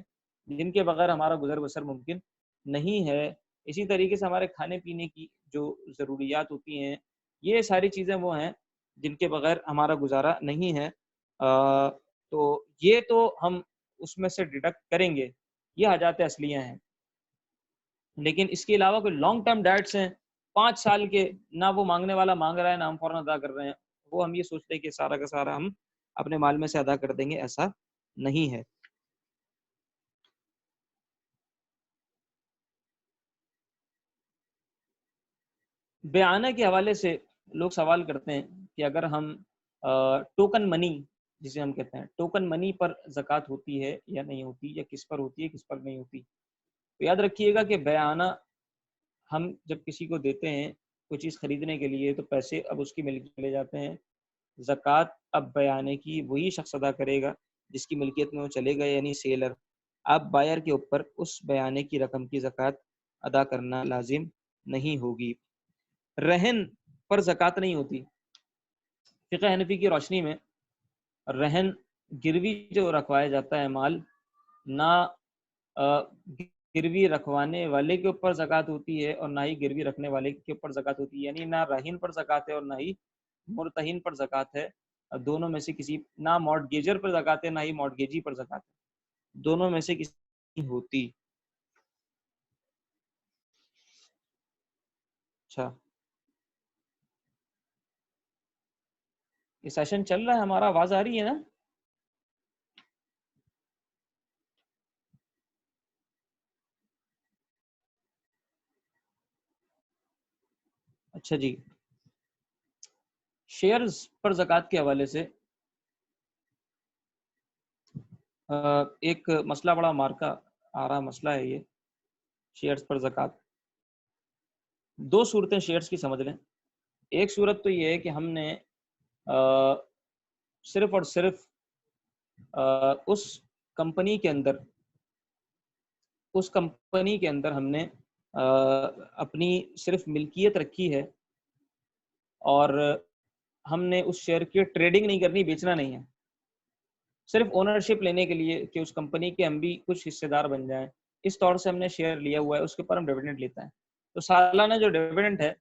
جن کے بغیر ہمارا گزر بسر ممکن نہیں ہے۔ اسی طریقے سے ہمارے کھانے پینے کی جو ضروریات ہوتی ہیں، یہ ساری چیزیں وہ ہیں جن کے بغیر ہمارا گزارا نہیں ہے۔ تو یہ تو ہم اس میں سے ڈیڈکٹ کریں گے، یہ حاجات اصلیہ ہیں۔ لیکن اس کے علاوہ کوئی لانگ ٹرم ڈیٹس ہیں 5 سال کے، نہ وہ مانگنے والا مانگ رہا ہے نہ ہم فوراً ادا کر رہے ہیں، وہ ہم یہ سوچتے ہیں کہ سارا کا سارا ہم اپنے مال میں سے ادا کر دیں گے، ایسا نہیں ہے۔ بیانہ کے حوالے سے لوگ سوال کرتے ہیں کہ اگر ہم ٹوکن منی جسے ہم کہتے ہیں، ٹوکن منی پر زکوٰۃ ہوتی ہے یا نہیں ہوتی، یا کس پر ہوتی ہے کس پر نہیں ہوتی۔ تو یاد رکھیے گا کہ بیانہ ہم جب کسی کو دیتے ہیں کوئی چیز خریدنے کے لیے، تو پیسے اب اس کی ملکیت چلے جاتے ہیں، زکوٰۃ اب بیانے کی وہی شخص ادا کرے گا جس کی ملکیت میں وہ چلے گا، یعنی سیلر۔ اب بائر کے اوپر اس بیانے کی رقم کی زکوٰۃ ادا کرنا لازم نہیں ہوگی۔ رہن پر زکوٰۃ نہیں ہوتی۔ فقہ حنفی کی روشنی میں رہن گروی جو رکھوایا جاتا ہے مال، نہ گروی رکھوانے والے کے اوپر زکوٰۃ ہوتی ہے اور نہ ہی گروی رکھنے والے کے اوپر زکوٰۃ ہوتی ہے، یعنی نہ رہن پر زکوٰۃ ہے اور نہ ہی مرتہن پر زکوٰۃ ہے۔ دونوں میں سے کسی، نہ مارٹگیجر پر زکوٰۃ ہے نہ ہی مارٹگیجی پر زکوٰۃ ہے، دونوں میں سے کسی ہوتی۔ اچھا، یہ سیشن چل رہا ہے ہمارا، آواز آ رہی ہے نا؟ اچھا جی، شیئرز پر زکوٰۃ کے حوالے سے ایک مسئلہ بڑا مارکا آ رہا مسئلہ ہے یہ، شیئرز پر زکوٰۃ۔ دو صورتیں شیئرز کی سمجھ لیں۔ ایک صورت تو یہ ہے کہ ہم نے صرف اور صرف اس کمپنی کے اندر ہم نے اپنی صرف ملکیت رکھی ہے، اور ہم نے اس شیئر کی ٹریڈنگ نہیں کرنی، بیچنا نہیں ہے، صرف اونرشپ لینے کے لیے کہ اس کمپنی کے ہم بھی کچھ حصے دار بن جائیں، اس طور سے ہم نے شیئر لیا ہوا ہے، اس کے اوپر ہم ڈیویڈنڈ لیتے ہیں۔ تو سالانہ جو ڈیویڈنڈ ہے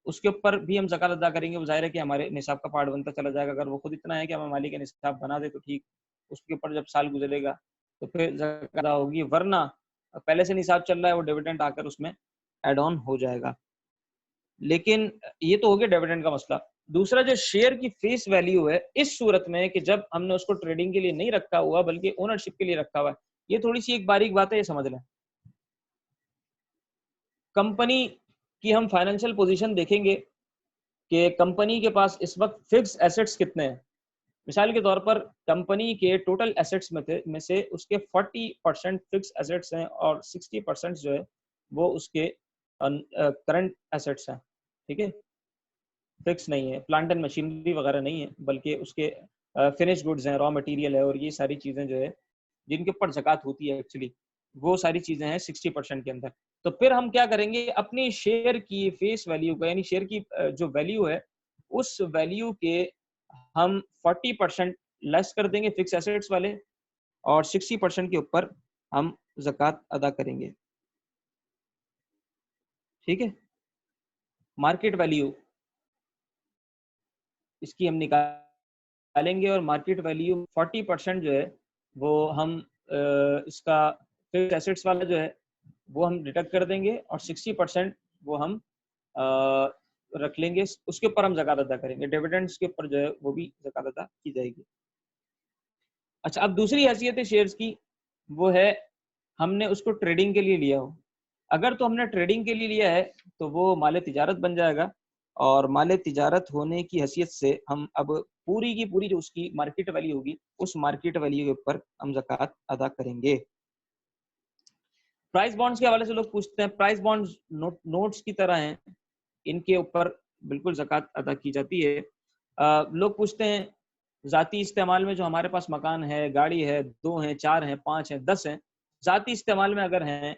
اس کے اوپر بھی ہم زکوٰۃ ادا کریں گے، وہ ظاہر ہے کہ ہمارے نصاب کا پارٹ بنتا چلا جائے گا۔ اگر وہ خود اتنا ہے کہ ہمیں مالی کا نصاب بنا دے تو ٹھیک، اس کے اوپر جب سال گزرے گا تو پھر زکوٰۃ ادا ہوگی، ورنہ پہلے سے نصاب چل رہا ہے وہ ڈیویڈنڈ آ کر اس میں ایڈ آن ہو جائے گا۔ لیکن یہ تو ہو گیا ڈیویڈنڈ کا مسئلہ۔ دوسرا جو شیئر کی فیس ویلیو ہے، اس صورت میں کہ جب ہم نے اس کو ٹریڈنگ کے لیے نہیں رکھا ہوا بلکہ اونرشپ کے لیے رکھا ہوا ہے، یہ تھوڑی سی ایک باریک بات ہے، یہ سمجھ لیں۔ کمپنی کی ہم فائنینشیل پوزیشن دیکھیں گے کہ کمپنی کے پاس اس وقت فکس ایسٹس کتنے ہیں، مثال کے طور پر کمپنی کے ٹوٹل ایسیٹس میں سے اس کے 40% فکس ایسیٹس ہیں اور 60% جو ہے وہ اس کے کرنٹ ایسیٹس ہیں. ٹھیک ہے, فکس نہیں ہے, پلانٹ اینڈ مشینری وغیرہ نہیں ہے, بلکہ اس کے فنش گڈز ہیں, را مٹیریل ہے, اور یہ ساری چیزیں جو ہے جن کے اوپر زکوٰۃ ہوتی ہے ایکچولی, وہ ساری چیزیں ہیں 60% کے اندر. تو پھر ہم کیا کریں گے, اپنی شیئر کی فیس ویلیو کا, یعنی شیئر کی جو ویلیو ہے اس ویلیو کے ہم 40% لیس کر دیں گے فکس ایسیٹس والے, اور 60% کے اوپر ہم زکوٰۃ ادا کریں گے. ٹھیک ہے, مارکیٹ ویلیو اس کی ہم نکالیں گے, اور مارکیٹ ویلیو 40% جو ہے وہ ہم اس کا فکس ایسیٹس والا جو ہے وہ ہم ڈیڈکٹ کر دیں گے, اور 60% وہ ہم رکھ لیں گے, اس کے اوپر ہم زکوٰۃ ادا کریں گے. ڈیویڈنڈس کے اوپر جو ہے وہ بھی زکوٰۃ ادا کی جائے گی. اچھا, اب دوسری حیثیت ہے شیئرز کی, وہ ہے ہم نے اس کو ٹریڈنگ کے لیے لیا ہو. اگر تو ہم نے ٹریڈنگ کے لیے لیا ہے تو وہ مال تجارت بن جائے گا, اور مال تجارت ہونے کی حیثیت سے ہم اب پوری کی پوری جو اس کی مارکیٹ ویلیو ہوگی اس مارکیٹ ویلیو کے اوپر ہم زکوٰۃ ادا کریں گے. پرائز بانڈز کے حوالے سے لوگ پوچھتے ہیں, پرائز بانڈز نوٹس کی طرح ہیں, ان کے اوپر بالکل زکوٰۃ ادا کی جاتی ہے. لوگ پوچھتے ہیں ذاتی استعمال میں جو ہمارے پاس مکان ہے, گاڑی ہے, 2 ہیں, 4 ہیں, 5 ہیں, 10 ہیں, ذاتی استعمال میں اگر ہیں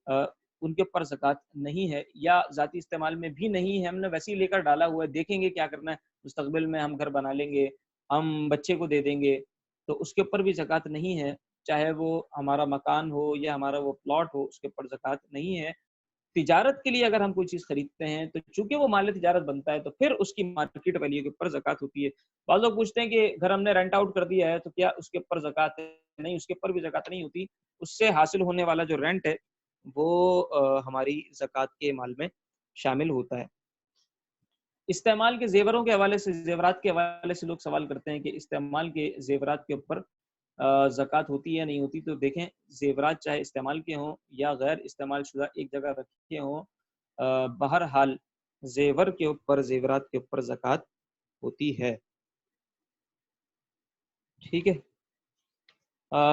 ان کے اوپر زکوٰۃ نہیں ہے, یا ذاتی استعمال میں بھی نہیں ہے, ہم نے ویسے ہی لے کر ڈالا ہوا ہے, دیکھیں گے کیا کرنا ہے, مستقبل میں ہم گھر بنا لیں گے, ہم بچے کو دے دیں گے, تو اس کے اوپر بھی زکوٰۃ نہیں ہے. چاہے وہ ہمارا مکان ہو یا ہمارا وہ پلاٹ ہو, اس کے اوپر زکوٰۃ نہیں ہے. تجارت کے لیے اگر ہم کوئی چیز خریدتے ہیں تو چونکہ وہ مال تجارت بنتا ہے تو پھر اس کی مارکیٹ ویلیو کے اوپر زکوٰۃ ہوتی ہے. بعض لوگ پوچھتے ہیں کہ گھر ہم نے رینٹ آؤٹ کر دیا ہے تو کیا اس کے اوپر زکوٰۃ ہے؟ نہیں, اس کے اوپر بھی زکوٰۃ نہیں ہوتی. اس سے حاصل ہونے والا جو رینٹ ہے وہ ہماری زکوٰۃ کے مال میں شامل ہوتا ہے. استعمال کے زیوروں کے حوالے سے, زیورات کے حوالے سے لوگ سوال کرتے ہیں کہ استعمال کے زیورات کے اوپر زکوٰۃ ہوتی ہے نہیں ہوتی. تو دیکھیں, زیورات چاہے استعمال کے ہوں یا غیر استعمال شدہ ایک جگہ رکھے ہوں, بہرحال زیور کے اوپر, زیورات کے اوپر زکوٰۃ ہوتی ہے. ٹھیک ہے,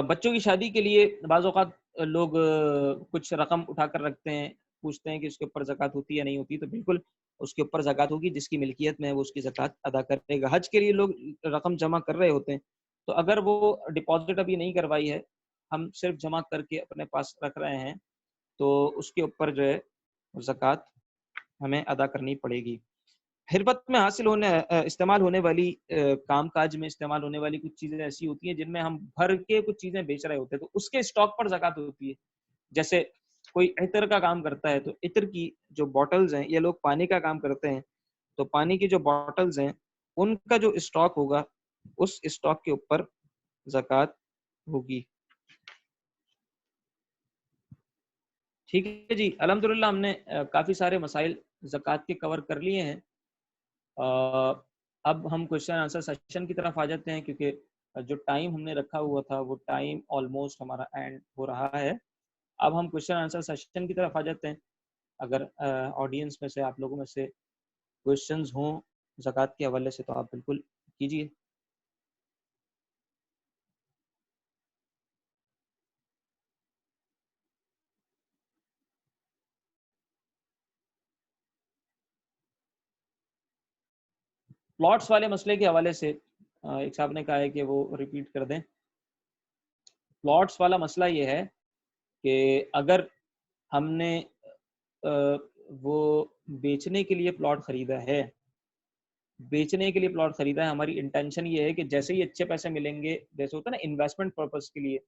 بچوں کی شادی کے لیے بعض اوقات لوگ کچھ رقم اٹھا کر رکھتے ہیں, پوچھتے ہیں کہ اس کے اوپر زکوٰۃ ہوتی ہے یا نہیں ہوتی. تو بالکل اس کے اوپر زکوٰۃ ہوگی, جس کی ملکیت میں ہے وہ اس کی زکوٰۃ ادا کرے گا. حج کے لیے لوگ رقم جمع کر رہے ہوتے ہیں, تو اگر وہ ڈپازٹ ابھی نہیں کروائی ہے, ہم صرف جمع کر کے اپنے پاس رکھ رہے ہیں, تو اس کے اوپر جو ہے زکوٰۃ ہمیں ادا کرنی پڑے گی. حرفت میں حاصل ہونے استعمال ہونے والی کام کاج میں استعمال ہونے والی کچھ چیزیں ایسی ہوتی ہیں جن میں ہم بھر کے کچھ چیزیں بیچ رہے ہوتے ہیں, تو اس کے اسٹاک پر زکوٰۃ ہوتی ہے. جیسے کوئی عطر کا کام کرتا ہے, تو عطر کی جو بوٹلز ہیں, یا لوگ پانی کا کام کرتے ہیں, تو پانی کی جو بوٹلز ہیں ان کا جو اسٹاک ہوگا اس اسٹاک کے اوپر زکوٰۃ ہوگی. ٹھیک ہے جی, الحمدللہ ہم نے کافی سارے مسائل زکوٰۃ کے کور کر لیے ہیں. اب ہم کوشچن آنسر سیشن کی طرف آ جاتے ہیں, کیونکہ جو ٹائم ہم نے رکھا ہوا تھا وہ ٹائم آلموسٹ ہمارا اینڈ ہو رہا ہے. اب ہم کوشچن آنسر سیشن کی طرف آ جاتے ہیں. اگر آڈینس میں سے, آپ لوگوں میں سے کوشچنز ہوں زکوٰۃ کے حوالے سے تو آپ بالکل کیجیے. پلاٹس والے مسئلے کے حوالے سے ایک صاحب نے کہا ہے کہ وہ ریپیٹ کر دیں. پلاٹس والا مسئلہ یہ ہے کہ اگر ہم نے وہ بیچنے کے لیے پلاٹ خریدا ہے, بیچنے کے لیے پلاٹ خریدا ہے, ہماری انٹینشن یہ ہے کہ جیسے ہی اچھے پیسے ملیں گے, جیسے ہوتا ہے نا انویسٹمنٹ پرپز کے لیے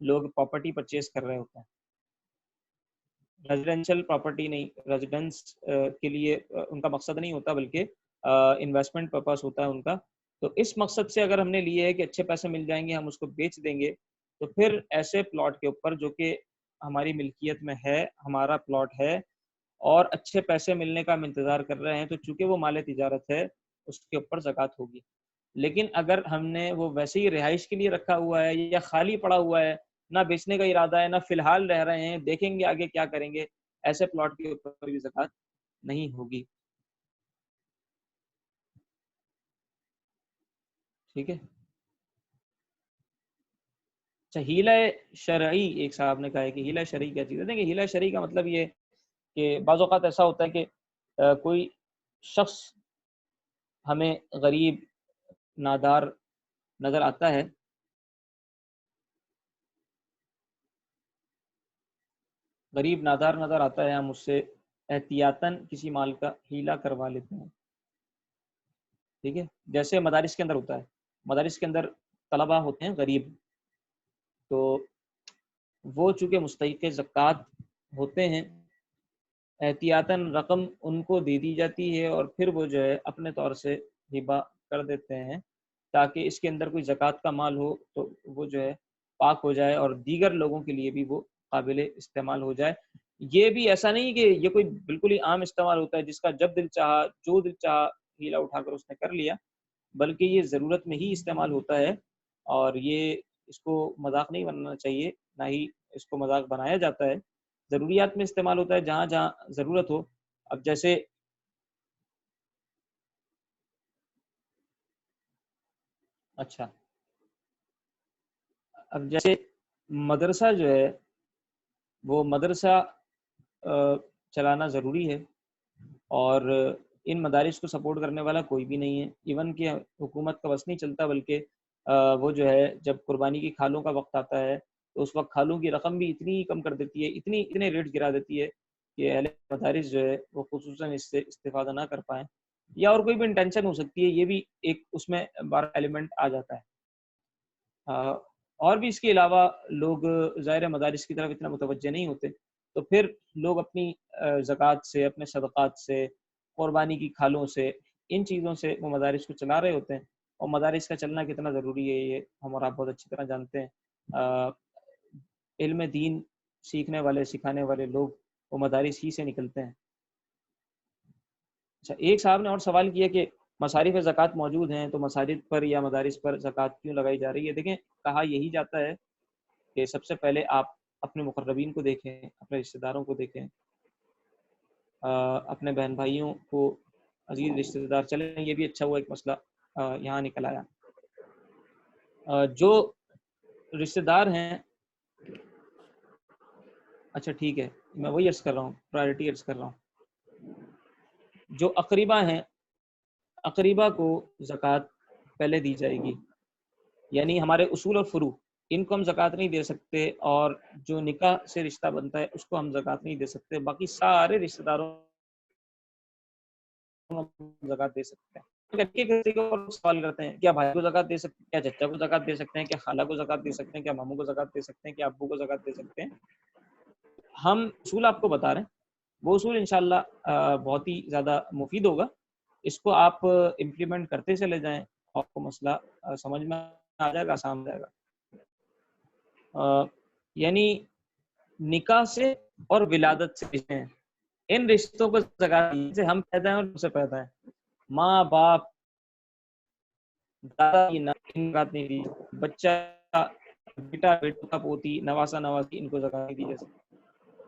لوگ پراپرٹی پرچیز کر رہے ہوتے ہیں, ریزیڈینشیل پراپرٹی نہیں, ریزیڈنس کے لیے ان کا مقصد نہیں ہوتا, بلکہ انویسٹمنٹ پرپز ہوتا ہے ان کا. تو اس مقصد سے اگر ہم نے لیے ہے کہ اچھے پیسے مل جائیں گے, ہم اس کو بیچ دیں گے, تو پھر ایسے پلاٹ کے اوپر جو کہ ہماری ملکیت میں ہے, ہمارا پلاٹ ہے اور اچھے پیسے ملنے کا ہم انتظار کر رہے ہیں, تو چونکہ وہ مال تجارت ہے اس کے اوپر زکوٰۃ ہوگی. لیکن اگر ہم نے وہ ویسے ہی رہائش کے لیے رکھا ہوا ہے یا خالی پڑا ہوا ہے, نہ بیچنے کا ارادہ ہے, نہ فی الحال رہ رہے ہیں, دیکھیں گے آگے کیا کریں گے, ایسے پلاٹ کے اوپر بھی زکوٰۃ نہیں ہوگی. ٹھیک ہے. اچھا، ہیلہ شرعی، ایک صاحب نے کہا ہے کہ ہیلہ شرعی کیا چیز ہے؟ دیکھیں، ہیلہ شرعی کا مطلب یہ کہ بعض اوقات ایسا ہوتا ہے کہ کوئی شخص ہمیں غریب نادار نظر آتا ہے، غریب نادار نظر آتا ہے، ہم اس سے احتیاطاً کسی مال کا ہیلہ کروا لیتے ہیں، ٹھیک ہے؟ جیسے مدارس کے اندر ہوتا ہے، مدارس کے اندر طلبہ ہوتے ہیں غریب، تو وہ چونکہ مستحق زکوٰۃ ہوتے ہیں، احتیاطاً رقم ان کو دے دی جاتی ہے اور پھر وہ جو ہے اپنے طور سے ہبہ کر دیتے ہیں تاکہ اس کے اندر کوئی زکوٰۃ کا مال ہو تو وہ جو ہے پاک ہو جائے اور دیگر لوگوں کے لیے بھی وہ قابل استعمال ہو جائے۔ یہ بھی ایسا نہیں کہ یہ کوئی بالکل ہی عام استعمال ہوتا ہے جس کا جب دل چاہا جو دل چاہا ہیلا اٹھا کر اس نے کر لیا، بلکہ یہ ضرورت میں ہی استعمال ہوتا ہے اور یہ اس کو مذاق نہیں بنانا چاہیے، نہ ہی اس کو مذاق بنایا جاتا ہے، ضروریات میں استعمال ہوتا ہے جہاں جہاں ضرورت ہو۔ اب جیسے اچھا، اب جیسے مدرسہ جو ہے وہ مدرسہ چلانا ضروری ہے اور ان مدارس کو سپورٹ کرنے والا کوئی بھی نہیں ہے، ایون کہ حکومت کا بس نہیں چلتا، بلکہ وہ جو ہے جب قربانی کی کھالوں کا وقت آتا ہے تو اس وقت کھالوں کی رقم بھی اتنی کم کر دیتی ہے، اتنے ریٹ گرا دیتی ہے کہ اہل مدارس جو ہے وہ خصوصاً اس سے استفادہ نہ کر پائیں، یا اور کوئی بھی انٹینشن ہو سکتی ہے، یہ بھی ایک اس میں بڑا ایلیمنٹ آ جاتا ہے۔ اور بھی اس کے علاوہ لوگ ظاہر مدارس کی طرف اتنا متوجہ نہیں ہوتے، تو پھر لوگ اپنی زکوٰۃ سے، اپنے صدقات سے، قربانی کی کھالوں سے، ان چیزوں سے وہ مدارس کو چلا رہے ہوتے ہیں، اور مدارس کا چلنا کتنا ضروری ہے یہ ہم اور آپ بہت اچھی طرح جانتے ہیں۔ علم دین سیکھنے والے سکھانے والے لوگ وہ مدارس ہی سے نکلتے ہیں۔ اچھا، ایک صاحب نے اور سوال کیا کہ مصارف زکوٰۃ موجود ہیں تو مساجد پر یا مدارس پر زکوٰۃ کیوں لگائی جا رہی ہے؟ دیکھیں، کہا یہی جاتا ہے کہ سب سے پہلے آپ اپنے مقربین کو دیکھیں، اپنے رشتہ داروں کو دیکھیں، اپنے بہن بھائیوں کو، عزیز رشتہ دار، چلیں یہ بھی اچھا ہوا ایک مسئلہ یہاں نکل آیا۔ جو رشتہ دار ہیں، اچھا ٹھیک ہے، میں وہی عرض کر رہا ہوں، پرائرٹی عرض کر رہا ہوں، جو اقربا ہیں، اقربا کو زکوٰۃ پہلے دی جائے گی، یعنی ہمارے اصول اور فروع ان کو ہم زکوٰۃ نہیں دے سکتے، اور جو نکاح سے رشتہ بنتا ہے اس کو ہم زکوٰۃ نہیں دے سکتے، باقی سارے رشتہ داروں کو ہم زکوٰۃ دے سکتے ہیں۔ سوال کرتے ہیں کیا بھائی کو زکوٰۃ دے سکتے ہیں، کیا چچا کو زکوٰۃ دے سکتے ہیں، کیا خالہ کو زکوٰۃ دے سکتے ہیں، کیا ماموں کو زکوٰۃ دے سکتے ہیں، کیا ابو کو زکوٰۃ دے سکتے ہیں؟ ہم اصول آپ کو بتا رہے ہیں، وہ اصول انشاءاللہ بہت ہی زیادہ مفید ہوگا، اس کو آپ امپلیمنٹ کرتے چلے جائیں، آپ کو مسئلہ سمجھ میں آ جائے گا، آسان ہو جائے گا۔ یعنی نکاح سے اور ولادت سے رشتے ہیں، ان رشتوں کو زکوٰۃ سے ہم پیدا ہیں اور سے پیدا ہیں، ماں باپ دادا زکوٰۃ نہیں دی، بچہ بیٹا بیٹا پوتی نواسا نواسی ان کو زکوٰۃ نہیں دی جا سکتی۔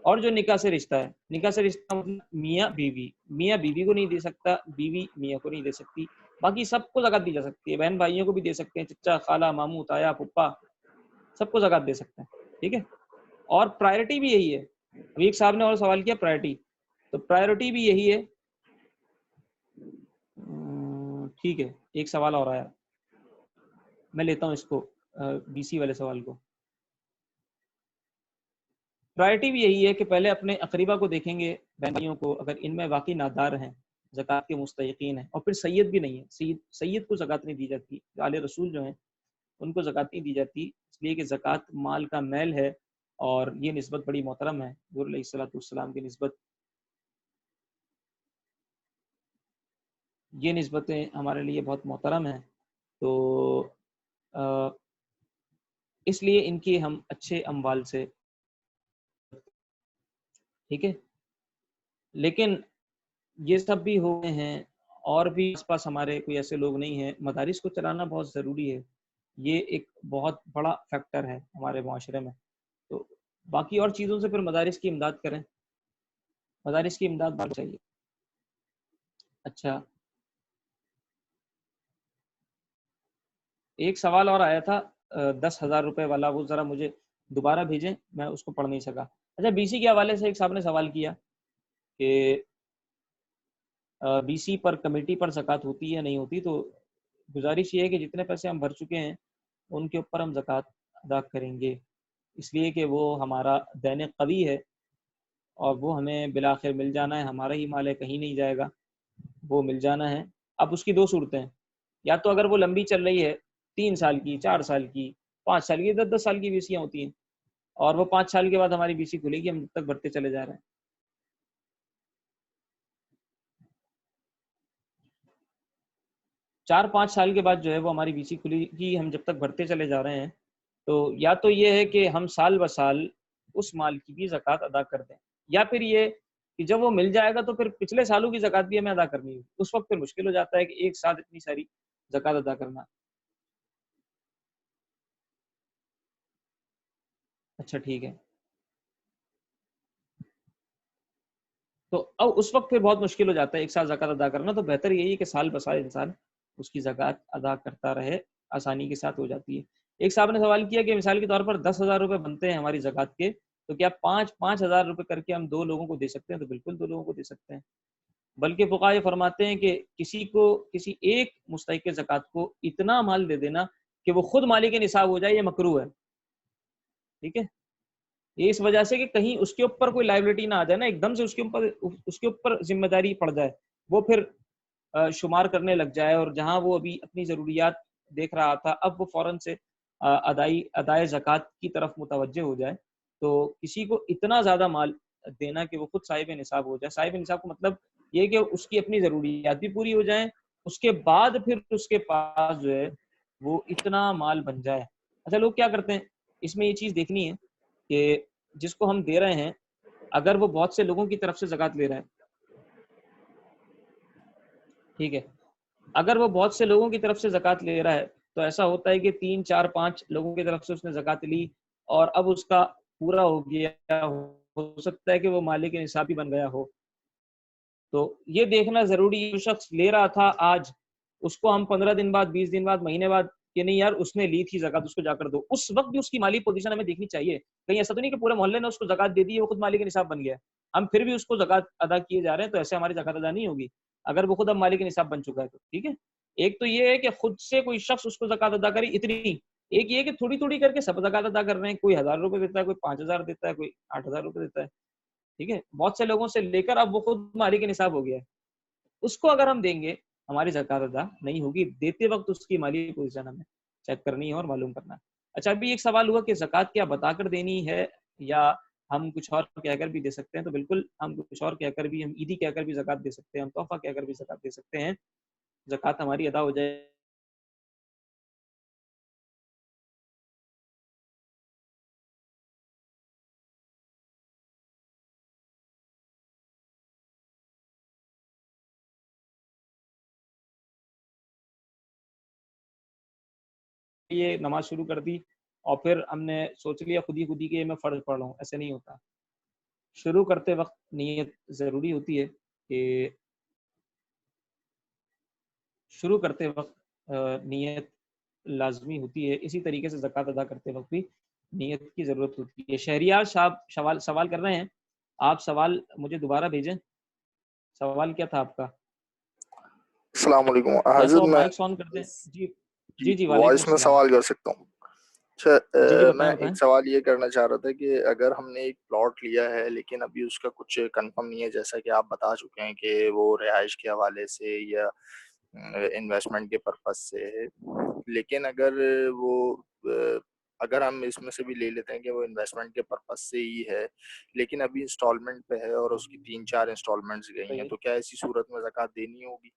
اور جو نکاح سے رشتہ ہے، نکاح سے رشتہ مطلب میاں بیوی، میاں بیوی کو نہیں دے سکتا، بیوی میاں کو نہیں دے سکتی، باقی سب کو زکوٰۃ دی جا سکتی ہے، بہن بھائیوں کو بھی دے سکتے ہیں، چچا خالہ ماموں تایا پھپھا سب کو زکوٰۃ دے سکتے ہیں، ٹھیک ہے؟ اور پرائرٹی بھی یہی ہے۔ ابھی ایک صاحب نے اور سوال کیا پرائرٹی، تو پرائرٹی بھی یہی ہے۔ ٹھیک ہے، ایک سوال اور آیا، میں لیتا ہوں اس کو، بی سی والے سوال کو۔ پرائرٹی بھی یہی ہے کہ پہلے اپنے اقربا کو دیکھیں گے، بہن بھائیوں کو، اگر ان میں واقعی نادار ہیں، زکوٰۃ کے مستحقین ہیں، اور پھر سید بھی نہیں ہے، سید کو زکوٰۃ نہیں دی جاتی، آل رسول جو ہیں ان کو زکوٰۃ نہیں دی جاتی، اس لیے کہ زکوٰۃ مال کا میل ہے اور یہ نسبت بڑی محترم ہے حضور علیہ الصلوۃ والسلام کی نسبت، یہ نسبتیں ہمارے لیے بہت محترم ہیں، تو اس لیے ان کی ہم اچھے اموال سے، ٹھیک ہے؟ لیکن یہ سب بھی ہوئے ہیں، اور بھی آس پاس ہمارے کوئی ایسے لوگ نہیں ہیں، مدارس کو چلانا بہت ضروری ہے، یہ ایک بہت بڑا فیکٹر ہے ہمارے معاشرے میں، تو باقی اور چیزوں سے پھر مدارس کی امداد کریں، مدارس کی امداد بہت چاہیے۔ اچھا، ایک سوال اور آیا تھا 10,000 روپے والا وہ ذرا مجھے دوبارہ بھیجیں، میں اس کو پڑھ نہیں سکا۔ اچھا بی سی کے حوالے سے ایک صاحب نے سوال کیا کہ بی سی پر کمیٹی پر زکوٰۃ ہوتی ہے یا نہیں ہوتی، تو گزارش یہ ہے کہ جتنے پیسے ہم بھر چکے ہیں ان کے اوپر ہم زکوٰۃ ادا کریں گے، اس لیے کہ وہ ہمارا دین قوی ہے اور وہ ہمیں بالآخر مل جانا ہے، ہمارا ہی مال ہے، کہیں نہیں جائے گا، وہ مل جانا ہے۔ اب اس کی دو صورتیں ہیں، یا تو اگر وہ لمبی چل رہی ہے 3 سال کی، 4 سال کی، 5 سال کی، 10 سال کی بیسیاں ہوتی ہیں، اور وہ 5 سال کے بعد ہماری بیسی کھلے گی، ہم جب تک بھرتے چلے جا رہے ہیں۔ 4-5 سال کے بعد جو ہے وہ ہماری بیسی کھلی گی، ہم جب تک بھرتے چلے جا رہے ہیں، تو یا تو یہ ہے کہ ہم سال بہ سال اس مال کی بھی زکوٰۃ ادا کر دیں، یا پھر یہ کہ جب وہ مل جائے گا تو پھر پچھلے سالوں کی زکوٰۃ بھی ہمیں ادا کرنی ہوگی، اس وقت پھر مشکل ہو جاتا ہے کہ ایک ساتھ اتنی ساری زکوٰۃ ادا کرنا۔ اچھا ٹھیک ہے، تو اب اس وقت پھر بہت مشکل ہو جاتا ہے ایک ساتھ زکوٰۃ ادا کرنا، تو بہتر یہی ہے کہ سال بہ سال انسان اس کی زکوٰۃ ادا کرتا رہے، آسانی کے ساتھ ہو جاتی ہے۔ ایک صاحب نے سوال کیا کہ مثال کے طور پر 10,000 روپے بنتے ہیں ہماری زکوٰۃ کے، تو کیا 5,000 روپے کر کے ہم 2 لوگوں کو دے سکتے ہیں؟ تو بالکل 2 لوگوں کو دے سکتے ہیں، بلکہ فقہا یہ فرماتے ہیں کہ کسی ایک مستحق زکوٰۃ کو اتنا مال دے دینا کہ وہ خود مالک نصاب ہو جائے، یہ مکروہ ہے، ٹھیک ہے؟ یہ اس وجہ سے کہ کہیں اس کے اوپر کوئی لائبلٹی نہ آ جائے نا، ایک دم سے اس کے اوپر ذمہ داری پڑ جائے، وہ پھر شمار کرنے لگ جائے، اور جہاں وہ ابھی اپنی ضروریات دیکھ رہا تھا اب وہ فوراً سے ادائے زکوٰۃ کی طرف متوجہ ہو جائے۔ تو کسی کو اتنا زیادہ مال دینا کہ وہ خود صاحب نصاب ہو جائے، صاحب نصاب کا مطلب یہ کہ اس کی اپنی ضروریات بھی پوری ہو جائیں، اس کے بعد پھر اس کے پاس جو ہے وہ اتنا مال بن جائے۔ اچھا لوگ کیا کرتے ہیں، اس میں یہ چیز دیکھنی ہے کہ جس کو ہم دے رہے ہیں اگر وہ بہت سے لوگوں کی طرف سے زکوٰۃ لے رہا ہے، ٹھیک ہے، اگر وہ بہت سے لوگوں کی طرف سے زکوٰۃ لے رہا ہے تو ایسا ہوتا ہے کہ 3 4 5 لوگوں کی طرف سے اس نے زکوٰۃ لی اور اب اس کا پورا ہو گیا، ہو سکتا ہے کہ وہ مالک نصابی بن گیا ہو، تو یہ دیکھنا ضروری ہے جو شخص لے رہا تھا آج اس کو ہم 15 دن بعد، 20 دن بعد، مہینے بعد کہ نہیں یار اس نے لی تھی زکوٰۃ، اس کو جا کر دو، اس وقت بھی اس کی مالی پوزیشن ہمیں دیکھنی چاہیے، کہیں ایسا تو نہیں کہ پورے محلے نے اس کو زکوٰۃ دے دی ہے، وہ خود مالک نصاب بن گیا، ہم پھر بھی اس کو زکوٰۃ ادا کیے جا رہے ہیں، تو ایسے ہماری زکوٰۃ ادا نہیں ہوگی اگر وہ خود اب مالک نصاب بن چکا ہے تو، ٹھیک ہے۔ ایک تو یہ ہے کہ خود سے کوئی شخص اس کو زکوٰۃ ادا کرے اتنی، ایک یہ کہ تھوڑی تھوڑی کر کے سب زکوٰۃ ادا کر رہے ہیں، کوئی 1,000 روپے دیتا ہے، کوئی 5,000 دیتا ہے، کوئی 8,000 روپے دیتا ہے، ٹھیک ہے، بہت سے لوگوں سے لے کر اب وہ خود مالک نصاب ہو گیا ہے، اس کو اگر ہم دیں گے ہماری زکوٰۃ ادا نہیں ہوگی، دیتے وقت اس کی مالی پوزیشن ہمیں چیک کرنی ہے اور معلوم کرنا ہے۔ اچھا ابھی ایک سوال ہوا کہ زکوٰۃ کیا بتا کر دینی ہے یا ہم کچھ اور کہہ کر بھی دے سکتے ہیں؟ تو بالکل ہم کچھ اور کہہ کر بھی، ہم عیدی کہہ کر بھی زکوٰۃ دے سکتے ہیں، ہم تحفہ کہہ کر بھی زکوٰۃ دے سکتے ہیں، زکوٰۃ ہماری ادا ہو جائے۔ یہ نماز شروع کر دی اور پھر ہم نے سوچ لیا خود ہی کہ میں فرض پڑھ رہا ہوں، ایسے نہیں ہوتا، شروع کرتے وقت نیت ضروری ہوتی ہے کہ شروع کرتے وقت نیت لازمی ہوتی ہے، اسی طریقے سے زکوٰۃ ادا کرتے وقت بھی نیت کی ضرورت ہوتی ہے۔ شہریار صاحب سوال کر رہے ہیں، آپ سوال مجھے دوبارہ بھیجیں، سوال کیا تھا آپ کا؟ السلام علیکم یا حضرت، تو میں مائک آن کر دیں۔ جی جی وعلیکم وائس میں السلام۔ سوال کر سکتا ہوں؟ اچھا، جی میں بتائیں۔ ایک سوال یہ کرنا چاہ رہا تھا کہ اگر ہم نے ایک پلاٹ لیا ہے لیکن ابھی اس کا کچھ کنفرم نہیں ہے، جیسا کہ آپ بتا چکے ہیں کہ وہ رہائش کے حوالے سے یا انویسٹمنٹ کے پرپس سے ہے، لیکن اگر ہم اس میں سے بھی لے لیتے ہیں کہ وہ انویسٹمنٹ کے پرپس سے ہی ہے لیکن ابھی انسٹالمنٹ پہ ہے اور اس کی 3 4 انسٹالمنٹس گئی ہیں، تو کیا ایسی صورت میں زکوٰۃ دینی ہوگی؟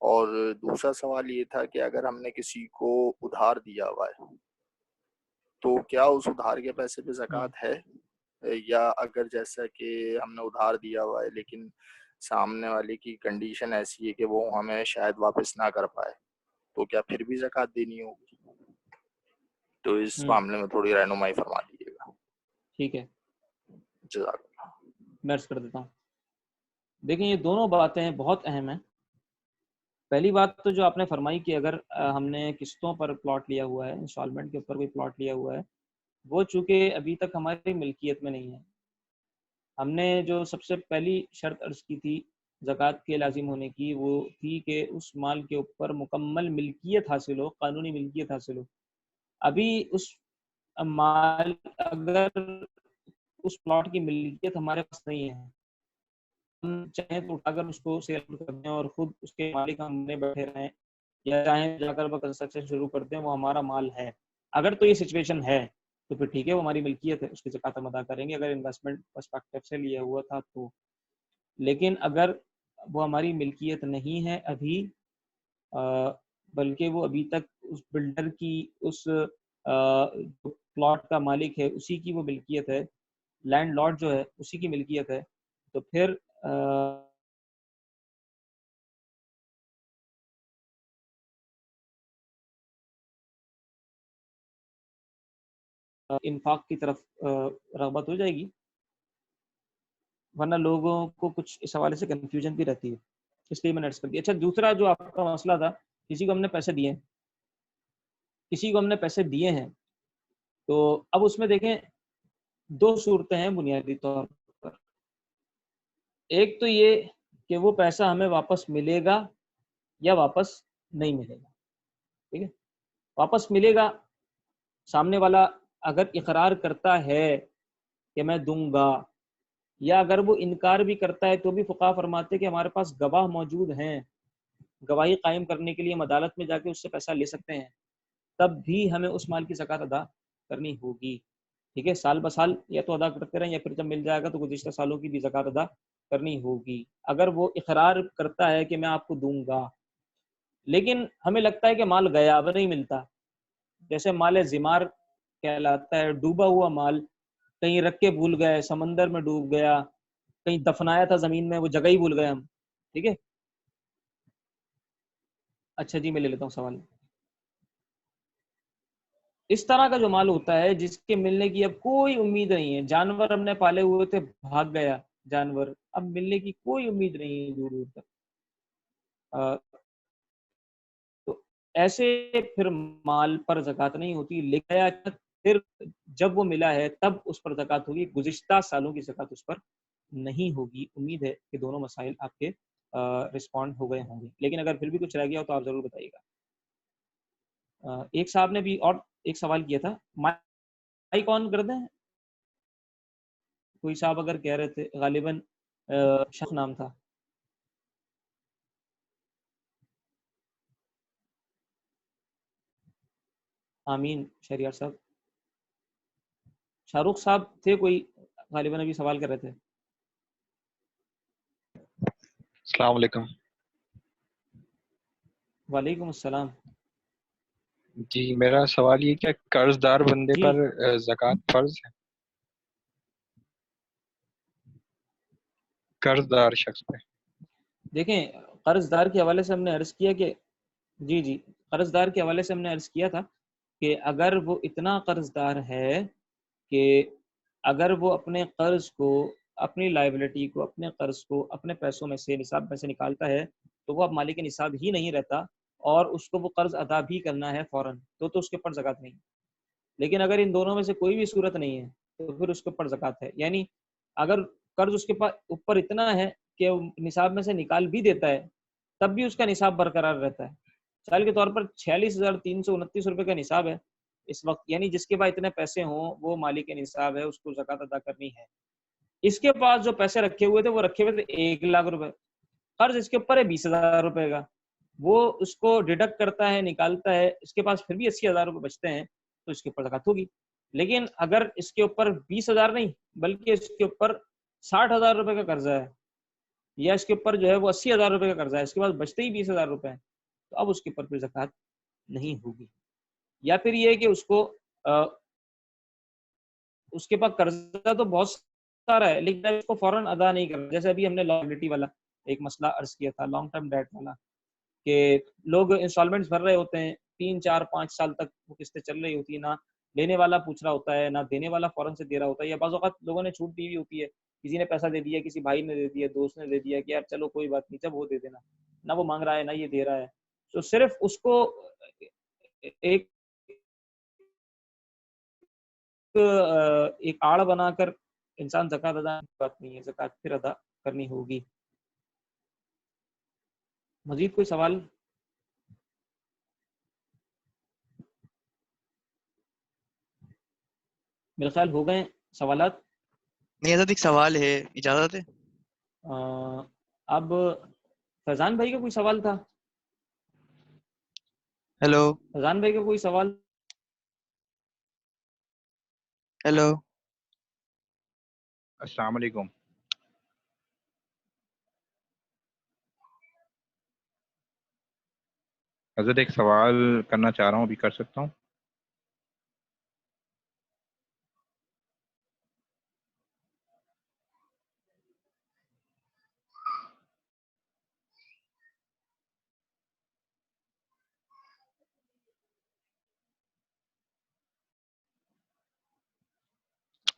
اور دوسرا سوال یہ تھا کہ اگر ہم نے کسی کو ادھار دیا ہوا ہے تو کیا اس ادھار کے پیسے پہ زکوٰۃ ہے، یا اگر جیسا کہ ہم نے ادھار دیا ہوا ہے لیکن سامنے والے کی کنڈیشن ایسی ہے کہ وہ ہمیں شاید واپس نہ کر پائے تو کیا پھر بھی زکوٰۃ دینی ہوگی؟ تو اس معاملے میں تھوڑی رہنمائی فرما دیجیے گا، ٹھیک ہے، جزاک اللہ۔ میں عرض کر دیتا ہوں۔ دیکھیں یہ دونوں باتیں بہت اہم ہیں، پہلی بات تو جو آپ نے فرمائی کہ اگر ہم نے قسطوں پر پلاٹ لیا ہوا ہے، انسٹالمنٹ کے اوپر کوئی پلاٹ لیا ہوا ہے، وہ چونکہ ابھی تک ہماری ملکیت میں نہیں ہے. ہم نے جو سب سے پہلی شرط عرض کی تھی زکوٰۃ کے لازم ہونے کی، وہ تھی کہ اس مال کے اوپر مکمل ملکیت حاصل ہو، قانونی ملکیت حاصل ہو. ابھی اس مال اگر اس پلاٹ کی ملکیت ہمارے پاس نہیں ہے، ہم چاہیں تو اٹھا کر اس کو سیل کر دیں اور خود اس کے مالک ہم نے بیٹھے رہیں، یا چاہیں جا کر وہ کنسٹرکشن شروع کر دیں، وہ ہمارا مال ہے. اگر تو یہ سچویشن ہے تو پھر ٹھیک ہے، وہ ہماری ملکیت ہے، اس کی زکوٰۃ ہم ادا کریں گے اگر انویسٹمنٹ پرسپیکٹو سے لیا ہوا تھا تو. لیکن اگر وہ ہماری ملکیت نہیں ہے ابھی، بلکہ وہ ابھی تک اس بلڈر کی اس پلاٹ کا مالک ہے، اسی کی وہ ملکیت ہے، لینڈ لارڈ جو ہے اسی کی ملکیت ہے، تو پھر انفاق کی طرف رغبت ہو جائے گی. ورنہ لوگوں کو کچھ اس حوالے سے کنفیوژن بھی رہتی ہے، اس لیے میں نے عرض کر دیا. اچھا، دوسرا جو آپ کا مسئلہ تھا، کسی کو ہم نے پیسے دیے ہیں تو اب اس میں دیکھیں دو صورتیں ہیں بنیادی طور پر. ایک تو یہ کہ وہ پیسہ ہمیں واپس ملے گا یا واپس نہیں ملے گا. ٹھیک ہے، واپس ملے گا، سامنے والا اگر اقرار کرتا ہے کہ میں دوں گا، یا اگر وہ انکار بھی کرتا ہے تو بھی فقہا فرماتے کہ ہمارے پاس گواہ موجود ہیں، گواہی قائم کرنے کے لیے ہم عدالت میں جا کے اس سے پیسہ لے سکتے ہیں، تب بھی ہمیں اس مال کی زکوٰۃ ادا کرنی ہوگی. ٹھیک ہے، سال بسال یا تو ادا کرتے رہیں، یا پھر جب مل جائے گا تو گزشتہ سالوں کی بھی زکوٰۃ ادا کرنی ہوگی اگر وہ اقرار کرتا ہے کہ میں آپ کو دوں گا. لیکن ہمیں لگتا ہے کہ مال گیا، اب نہیں ملتا، جیسے مال زمار کہلاتا ہے، ڈوبا ہوا مال، کہیں رکھ کے بھول گئے، سمندر میں ڈوب گیا، کہیں دفنایا تھا زمین میں، وہ جگہ ہی بھول گئے ہم. ٹھیک ہے، اچھا جی، میں لے لیتا ہوں سوال. اس طرح کا جو مال ہوتا ہے جس کے ملنے کی اب کوئی امید نہیں ہے، جانور ہم نے پالے ہوئے تھے، بھاگ گیا جانور، اب ملنے کی کوئی امید نہیں ہے دور دور تک، تو ایسے پھر مال پر زکوٰۃ نہیں ہوتی. لکھا پھر جب وہ ملا ہے تب اس پر زکوٰۃ ہوگی، گزشتہ سالوں کی زکوٰۃ اس پر نہیں ہوگی. امید ہے کہ دونوں مسائل آپ کے رسپونڈ ہو گئے ہوں گے، لیکن اگر پھر بھی کچھ رہ گیا ہو تو آپ ضرور بتائیے گا. ایک صاحب نے بھی اور ایک سوال کیا تھا، مائک آن کر دیں. کوئی صاحب اگر کہہ رہے تھے، غالباً شخص نام تھا. آمین. شہریار صاحب، شاہ رخ صاحب تھے کوئی، غالباً ابھی سوال کر رہے تھے. السلام علیکم. وعلیکم السلام. جی، میرا سوال یہ کہ قرض دار بندے جی پر زکوٰۃ فرض ہے؟ قرض دار شخص پہ. دیکھیں، قرض دار کے حوالے سے ہم نے عرض کیا کہ جی قرض دار کے حوالے سے ہم نے عرض کیا تھا کہ اگر وہ اتنا قرض دار ہے کہ اگر وہ اپنے قرض کو، اپنی لائبلٹی کو، اپنے قرض کو اپنے پیسوں میں سے، نصاب میں سے نکالتا ہے، تو وہ اب مالک نصاب ہی نہیں رہتا اور اس کو وہ قرض ادا بھی کرنا ہے فوراً، تو اس کے اوپر زکوٰۃ نہیں. لیکن اگر ان دونوں میں سے کوئی بھی صورت نہیں ہے تو پھر اس کے اوپر زکوٰۃ ہے. یعنی اگر قرض اس کے اوپر اتنا ہے کہ نصاب میں سے نکال بھی دیتا ہے تب بھی اس کا نصاب برقرار رہتا ہے. مثال کے طور پر 46,329 روپے کا نصاب ہے اس وقت، یعنی جس کے پاس اتنے پیسے ہوں وہ مالک نصاب ہے، اس کو زکوٰۃ ادا کرنی ہے. اس کے پاس جو پیسے رکھے ہوئے تھے وہ رکھے ہوئے تھے 1,00,000 روپے، قرض اس کے اوپر ہے 20,000 روپے کا، وہ اس کو ڈیڈکٹ کرتا ہے، نکالتا ہے، اس کے پاس پھر بھی 80,000 روپے بچتے ہیں تو اس کے اوپر زکوٰۃ ہوگی. لیکن اگر اس کے اوپر 20,000 نہیں بلکہ اس کے اوپر 60,000 روپے کا قرضہ ہے، یا اس کے اوپر جو ہے وہ 80,000 روپے کا قرضہ ہے، اس کے پاس بچتے ہی 20,000 روپے ہیں، تو اب اس کے اوپر پھر زکوٰۃ نہیں ہوگی. یا پھر یہ کہ اس کے پاس قرضہ تو بہت سارا ہے لیکن اس کو فوراً ادا نہیں کرنا. جیسے ابھی ہم نے لائبلٹی والا ایک مسئلہ عرض کیا تھا، لانگ ٹرم ڈیٹ والا، کہ لوگ انسٹالمنٹس بھر رہے ہوتے ہیں 3 4 5 سال تک، وہ قسطیں چل رہی ہوتی ہیں، نہ لینے والا پوچھ رہا ہوتا ہے نہ دینے والا فوراً سے دے رہا ہوتا ہے، یا بعض اوقات لوگوں نے چھوٹ دی ہوئی ہوتی ہے کسی نے پیسہ دے دیا, کسی بھائی نے دے دیا, دوست نے دے دیا کہ یار چلو کوئی بات نہیں, جب وہ دے دینا, نہ وہ مانگ رہا ہے نہ یہ دے رہا ہے, تو صرف اس کو ایک آڑ بنا کر انسان زکوٰۃ ادا بات نہیں ہے, زکوٰۃ پھر ادا کرنی ہوگی. مزید کوئی سوال؟ میرے خیال ہو گئے سوالات. نہیں حضرت ایک سوال ہے, اجازت ہے؟ اب فیضان بھائی کا کوئی سوال تھا؟ ہیلو فیضان بھائی کا کوئی سوال؟ ہیلو السلام علیکم. حضرت ایک سوال کرنا چاہ رہا ہوں, ابھی کر سکتا ہوں؟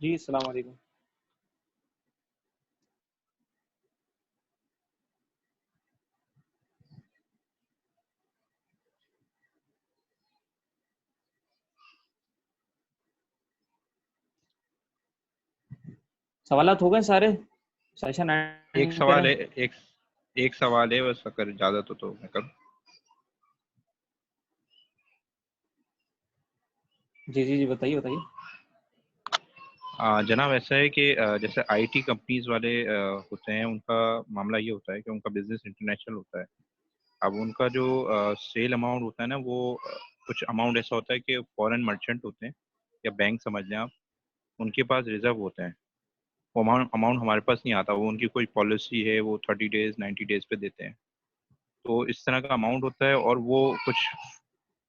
جی السلام علیکم. سوالات ہو گئے سارے؟ سیشن ایک سوال ہے, ایک سوال ہے بس, اگر اجازت ہو تو میں کروں. جی جی جی بتائیے بتائیے. جناب ایسا ہے کہ جیسے آئی ٹی کمپنیز والے ہوتے ہیں, ان کا معاملہ یہ ہوتا ہے کہ ان کا بزنس انٹرنیشنل ہوتا ہے. اب ان کا جو سیل اماؤنٹ ہوتا ہے نا, وہ کچھ اماؤنٹ ایسا ہوتا ہے کہ فورن مرچنٹ ہوتے ہیں یا بینک سمجھ لیں آپ, ان کے پاس ریزرو ہوتے ہیں. وہ اماؤنٹ ہمارے پاس نہیں آتا, وہ ان کی کوئی پالیسی ہے, وہ 30 days 90 days پہ دیتے ہیں. تو اس طرح کا اماؤنٹ ہوتا ہے, اور وہ کچھ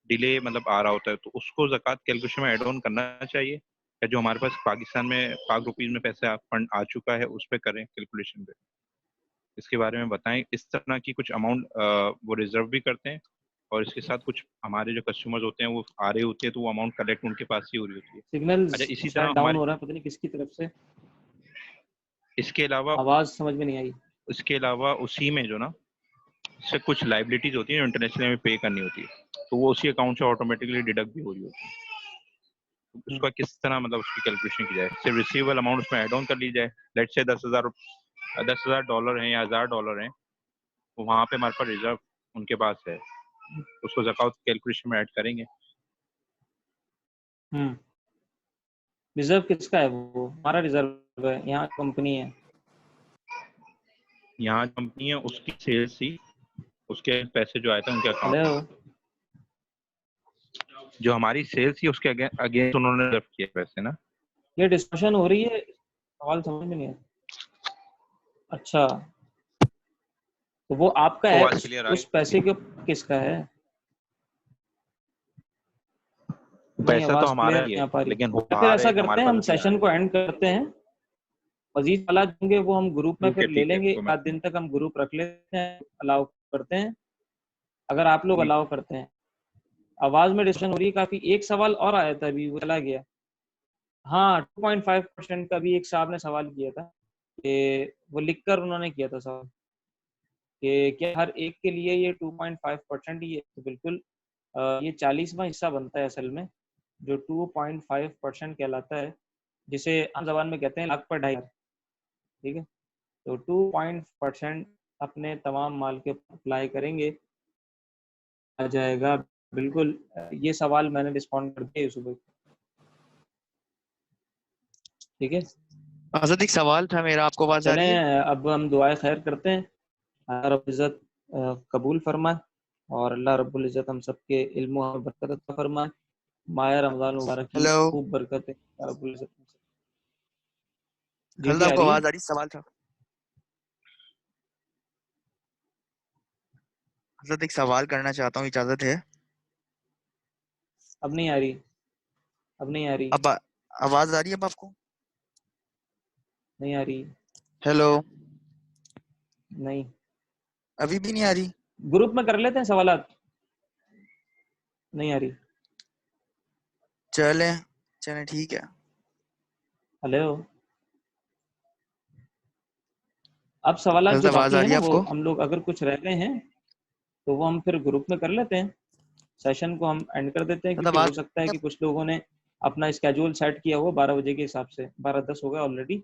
ڈیلے مطلب آ رہا ہوتا ہے, تو اس کو زکوٰۃ کیلکولیشن میں ایڈ آن کرنا چاہیے, یا جو ہمارے پاس پاکستان میں پاک روپیز میں پیسے فنڈ آ چکا ہے اس پہ کریں کیلکولیشن پہ. اس کے بارے میں بتائیں. اس طرح کی کچھ اماؤنٹ وہ ریزرو بھی کرتے ہیں, اور اس کے ساتھ کچھ ہمارے جو کسٹمرز ہوتے ہیں وہ آ رہے ہوتے ہیں, تو وہ اماؤنٹ کلیکٹ ان کے پاس ہی ہو رہی ہوتی ہے. سگنل اچھا اسی طرح شاید ڈاؤن ہمارے ہو رہا ہے, پتہ نہیں کس کی طرف سے. اس کے علاوہ آواز سمجھ میں نہیں آئی. اس کے علاوہ اسی میں جو نا اس سے کچھ لائبلٹیز ہوتی ہیں جو انٹرنیشنل میں پے کرنی ہوتی ہے, تو وہ اسی اکاؤنٹ سے آٹومیٹکلی ڈیڈکٹ بھی ہو رہی ہوتی ہے. اس کا کس طرح مطلب اس کی کیلکولیشن کی جائے؟ صرف ریسیویبل اماؤنٹ اس میں ایڈ آن کر لی جائے. لیٹ سے $10,000 ہیں یا $1,000 ہیں, وہاں پہ ہمارے پاس ریزرو ان کے پاس ہے, اس کو زکوٰۃ کیلکولیشن میں ایڈ کریں گے. ریزرو کس کا ہے؟ وہ ہمارا ریزرو ہے, یہاں کمپنی ہے. یہاں کمپنی ہے, اس کی سیلز تھی, اس کے پیسے جو آئے تھے ان کے اکاؤنٹ ہلو میں, جو ہماری سیلز تھی اس کے اگینسٹ انہوں نے ریزرو کیے پیسے نا. یہ ڈسکشن ہو رہی ہے, سوال سمجھ میں نہیں آیا. اچھا تو وہ آپ کا ہے, آواز کلیئر آئی؟ اس پیسے کے کس کا ہے؟ نہیں پیسہ تو آواز ہمارا کلیئر ہی نہیں ہے, آ پا رہی. لیکن پھر ہمارے ایسا کرتے ہیں, پاس ہم نہیں آ سیشن کو رہے. اینڈ کرتے ہیں. مزید سوالات ہوں گے وہ ہم گروپ میں پھر لے ٹھیک ہے, لیں گے. کوئی 1 مسئلہ دن تک ہم گروپ رکھ لیتے ہیں, الاؤ کرتے ہیں اگر آپ لوگ نہیں. الاؤ کرتے ہیں. آواز میں ڈسکشن ہو رہی ہے کافی. ایک سوال اور آیا تھا ابھی, وہ چلا گیا. ہاں 2.5% کا بھی ایک صاحب نے سوال کیا تھا, کہ وہ لکھ کر انہوں نے کیا تھا سوال کہ کیا ہر ایک کے لیے یہ 2.5% ہی ہے؟ تو بالکل یہ 40واں حصہ بنتا ہے اصل میں, جو 2.5% کہلاتا ہے, جسے عام زبان میں کہتے ہیں لاکھ پر 2.5. ٹھیک ہے, تو 2% اپنے تمام مال کے اپلائی کریں گے, آ جائے گا. بالکل یہ سوال میں نے رسپونڈ کر دیا صبح. ٹھیک ہے, حضرت ایک سوال تھا میرا, آپ کو آواز آ رہی ہے؟ چلیں اب ہم دعائے خیر کرتے ہیں. اللہ رب العزت قبول فرمائے, اور اللہ رب العزت ہم سب کے علم و برکت عطا فرمائے. ماہ رمضان مبارک کی ہیلو خوب برکت ہے اللہ رب العزت. جی حضرت جی آپ آ کو رہی ہے. آواز آ رہی؟ سوال تھا حضرت, ایک سوال کرنا چاہتا ہوں, اجازت ہے؟ اب نہیں آ رہی, اب نہیں آ رہی, اب آواز آ رہی ہے اب آپ کو؟ نہیں آ رہی, ہیلو, نہیں. ابھی بھی نہیں آ رہی؟ گروپ میں کر لیتے ہیں سوالات. نہیں آ رہی. چلیں ٹھیک ہے. ہلو اب سوالات جو حضرت آواز باقی آ ہیں رہی نا ہے آپ وہ کو؟ ہم لوگ اگر کچھ رہ گئے ہیں تو وہ ہم پھر گروپ میں کر لیتے ہیں، سیشن کو ہم اینڈ کر دیتے ہیں، حضرت کیونکہ آواز ہو سکتا ہے کہ کچھ لوگوں نے اپنا اسکیجول سیٹ کیا ہو 12 بجے کے حساب سے، 12:10 ہو گیا آلریڈی،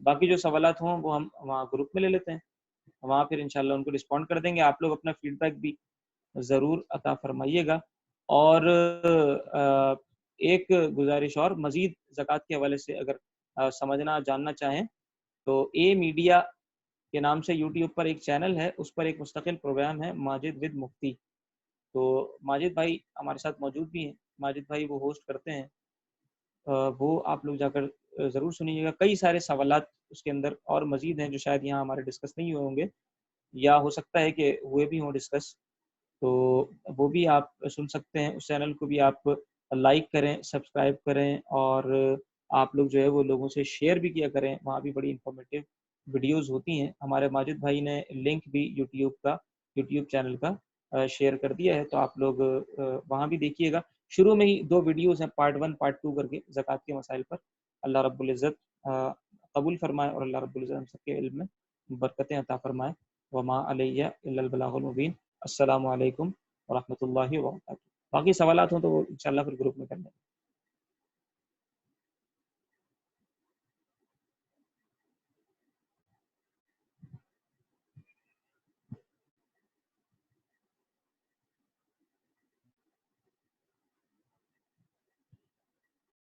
باقی جو سوالات ہوں وہ ہم وہاں گروپ میں لے لیتے ہیں، وہاں پھر انشاءاللہ ان کو رسپونڈ کر دیں گے. آپ لوگ اپنا فیڈ بیک بھی ضرور عطا فرمائیے گا. اور ایک گزارش اور، مزید زکوٰۃ کے حوالے سے اگر سمجھنا جاننا چاہیں تو اے میڈیا کے نام سے یوٹیوب پر ایک چینل ہے، اس پر ایک مستقل پروگرام ہے ماجد ود مفتی. تو ماجد بھائی ہمارے ساتھ موجود بھی ہیں، ماجد بھائی وہ ہوسٹ کرتے ہیں، وہ آپ لوگ جا کر ضرور سنیے گا. کئی سارے سوالات اس کے اندر اور مزید ہیں جو شاید یہاں ہمارے ڈسکس نہیں ہوئے ہوں گے، یا ہو سکتا ہے کہ ہوئے بھی ہوں ڈسکس، تو وہ بھی آپ سن سکتے ہیں. اس چینل کو بھی آپ لائک کریں، سبسکرائب کریں، اور آپ لوگ جو ہے وہ لوگوں سے شیئر بھی کیا کریں، وہاں بھی بڑی انفارمیٹیو ویڈیوز ہوتی ہیں. ہمارے ماجد بھائی نے لنک بھی یوٹیوب چینل کا شیئر کر دیا ہے، تو آپ لوگ وہاں بھی دیکھیے گا. شروع میں ہی 2 ویڈیوز ہیں، پارٹ 1 پارٹ 2 کر کے زکوٰۃ کے مسائل پر. اللہ رب العزت قبول فرمائے اور اللہ رب العزت ہم سب کے علم میں برکتیں عطا فرمائے. وما علیہ الا البلاغ المبین. السلام علیکم ورحمۃ اللہ وبرکاتہ. باقی سوالات ہوں تو وہ انشاءاللہ پھر گروپ میں کرنے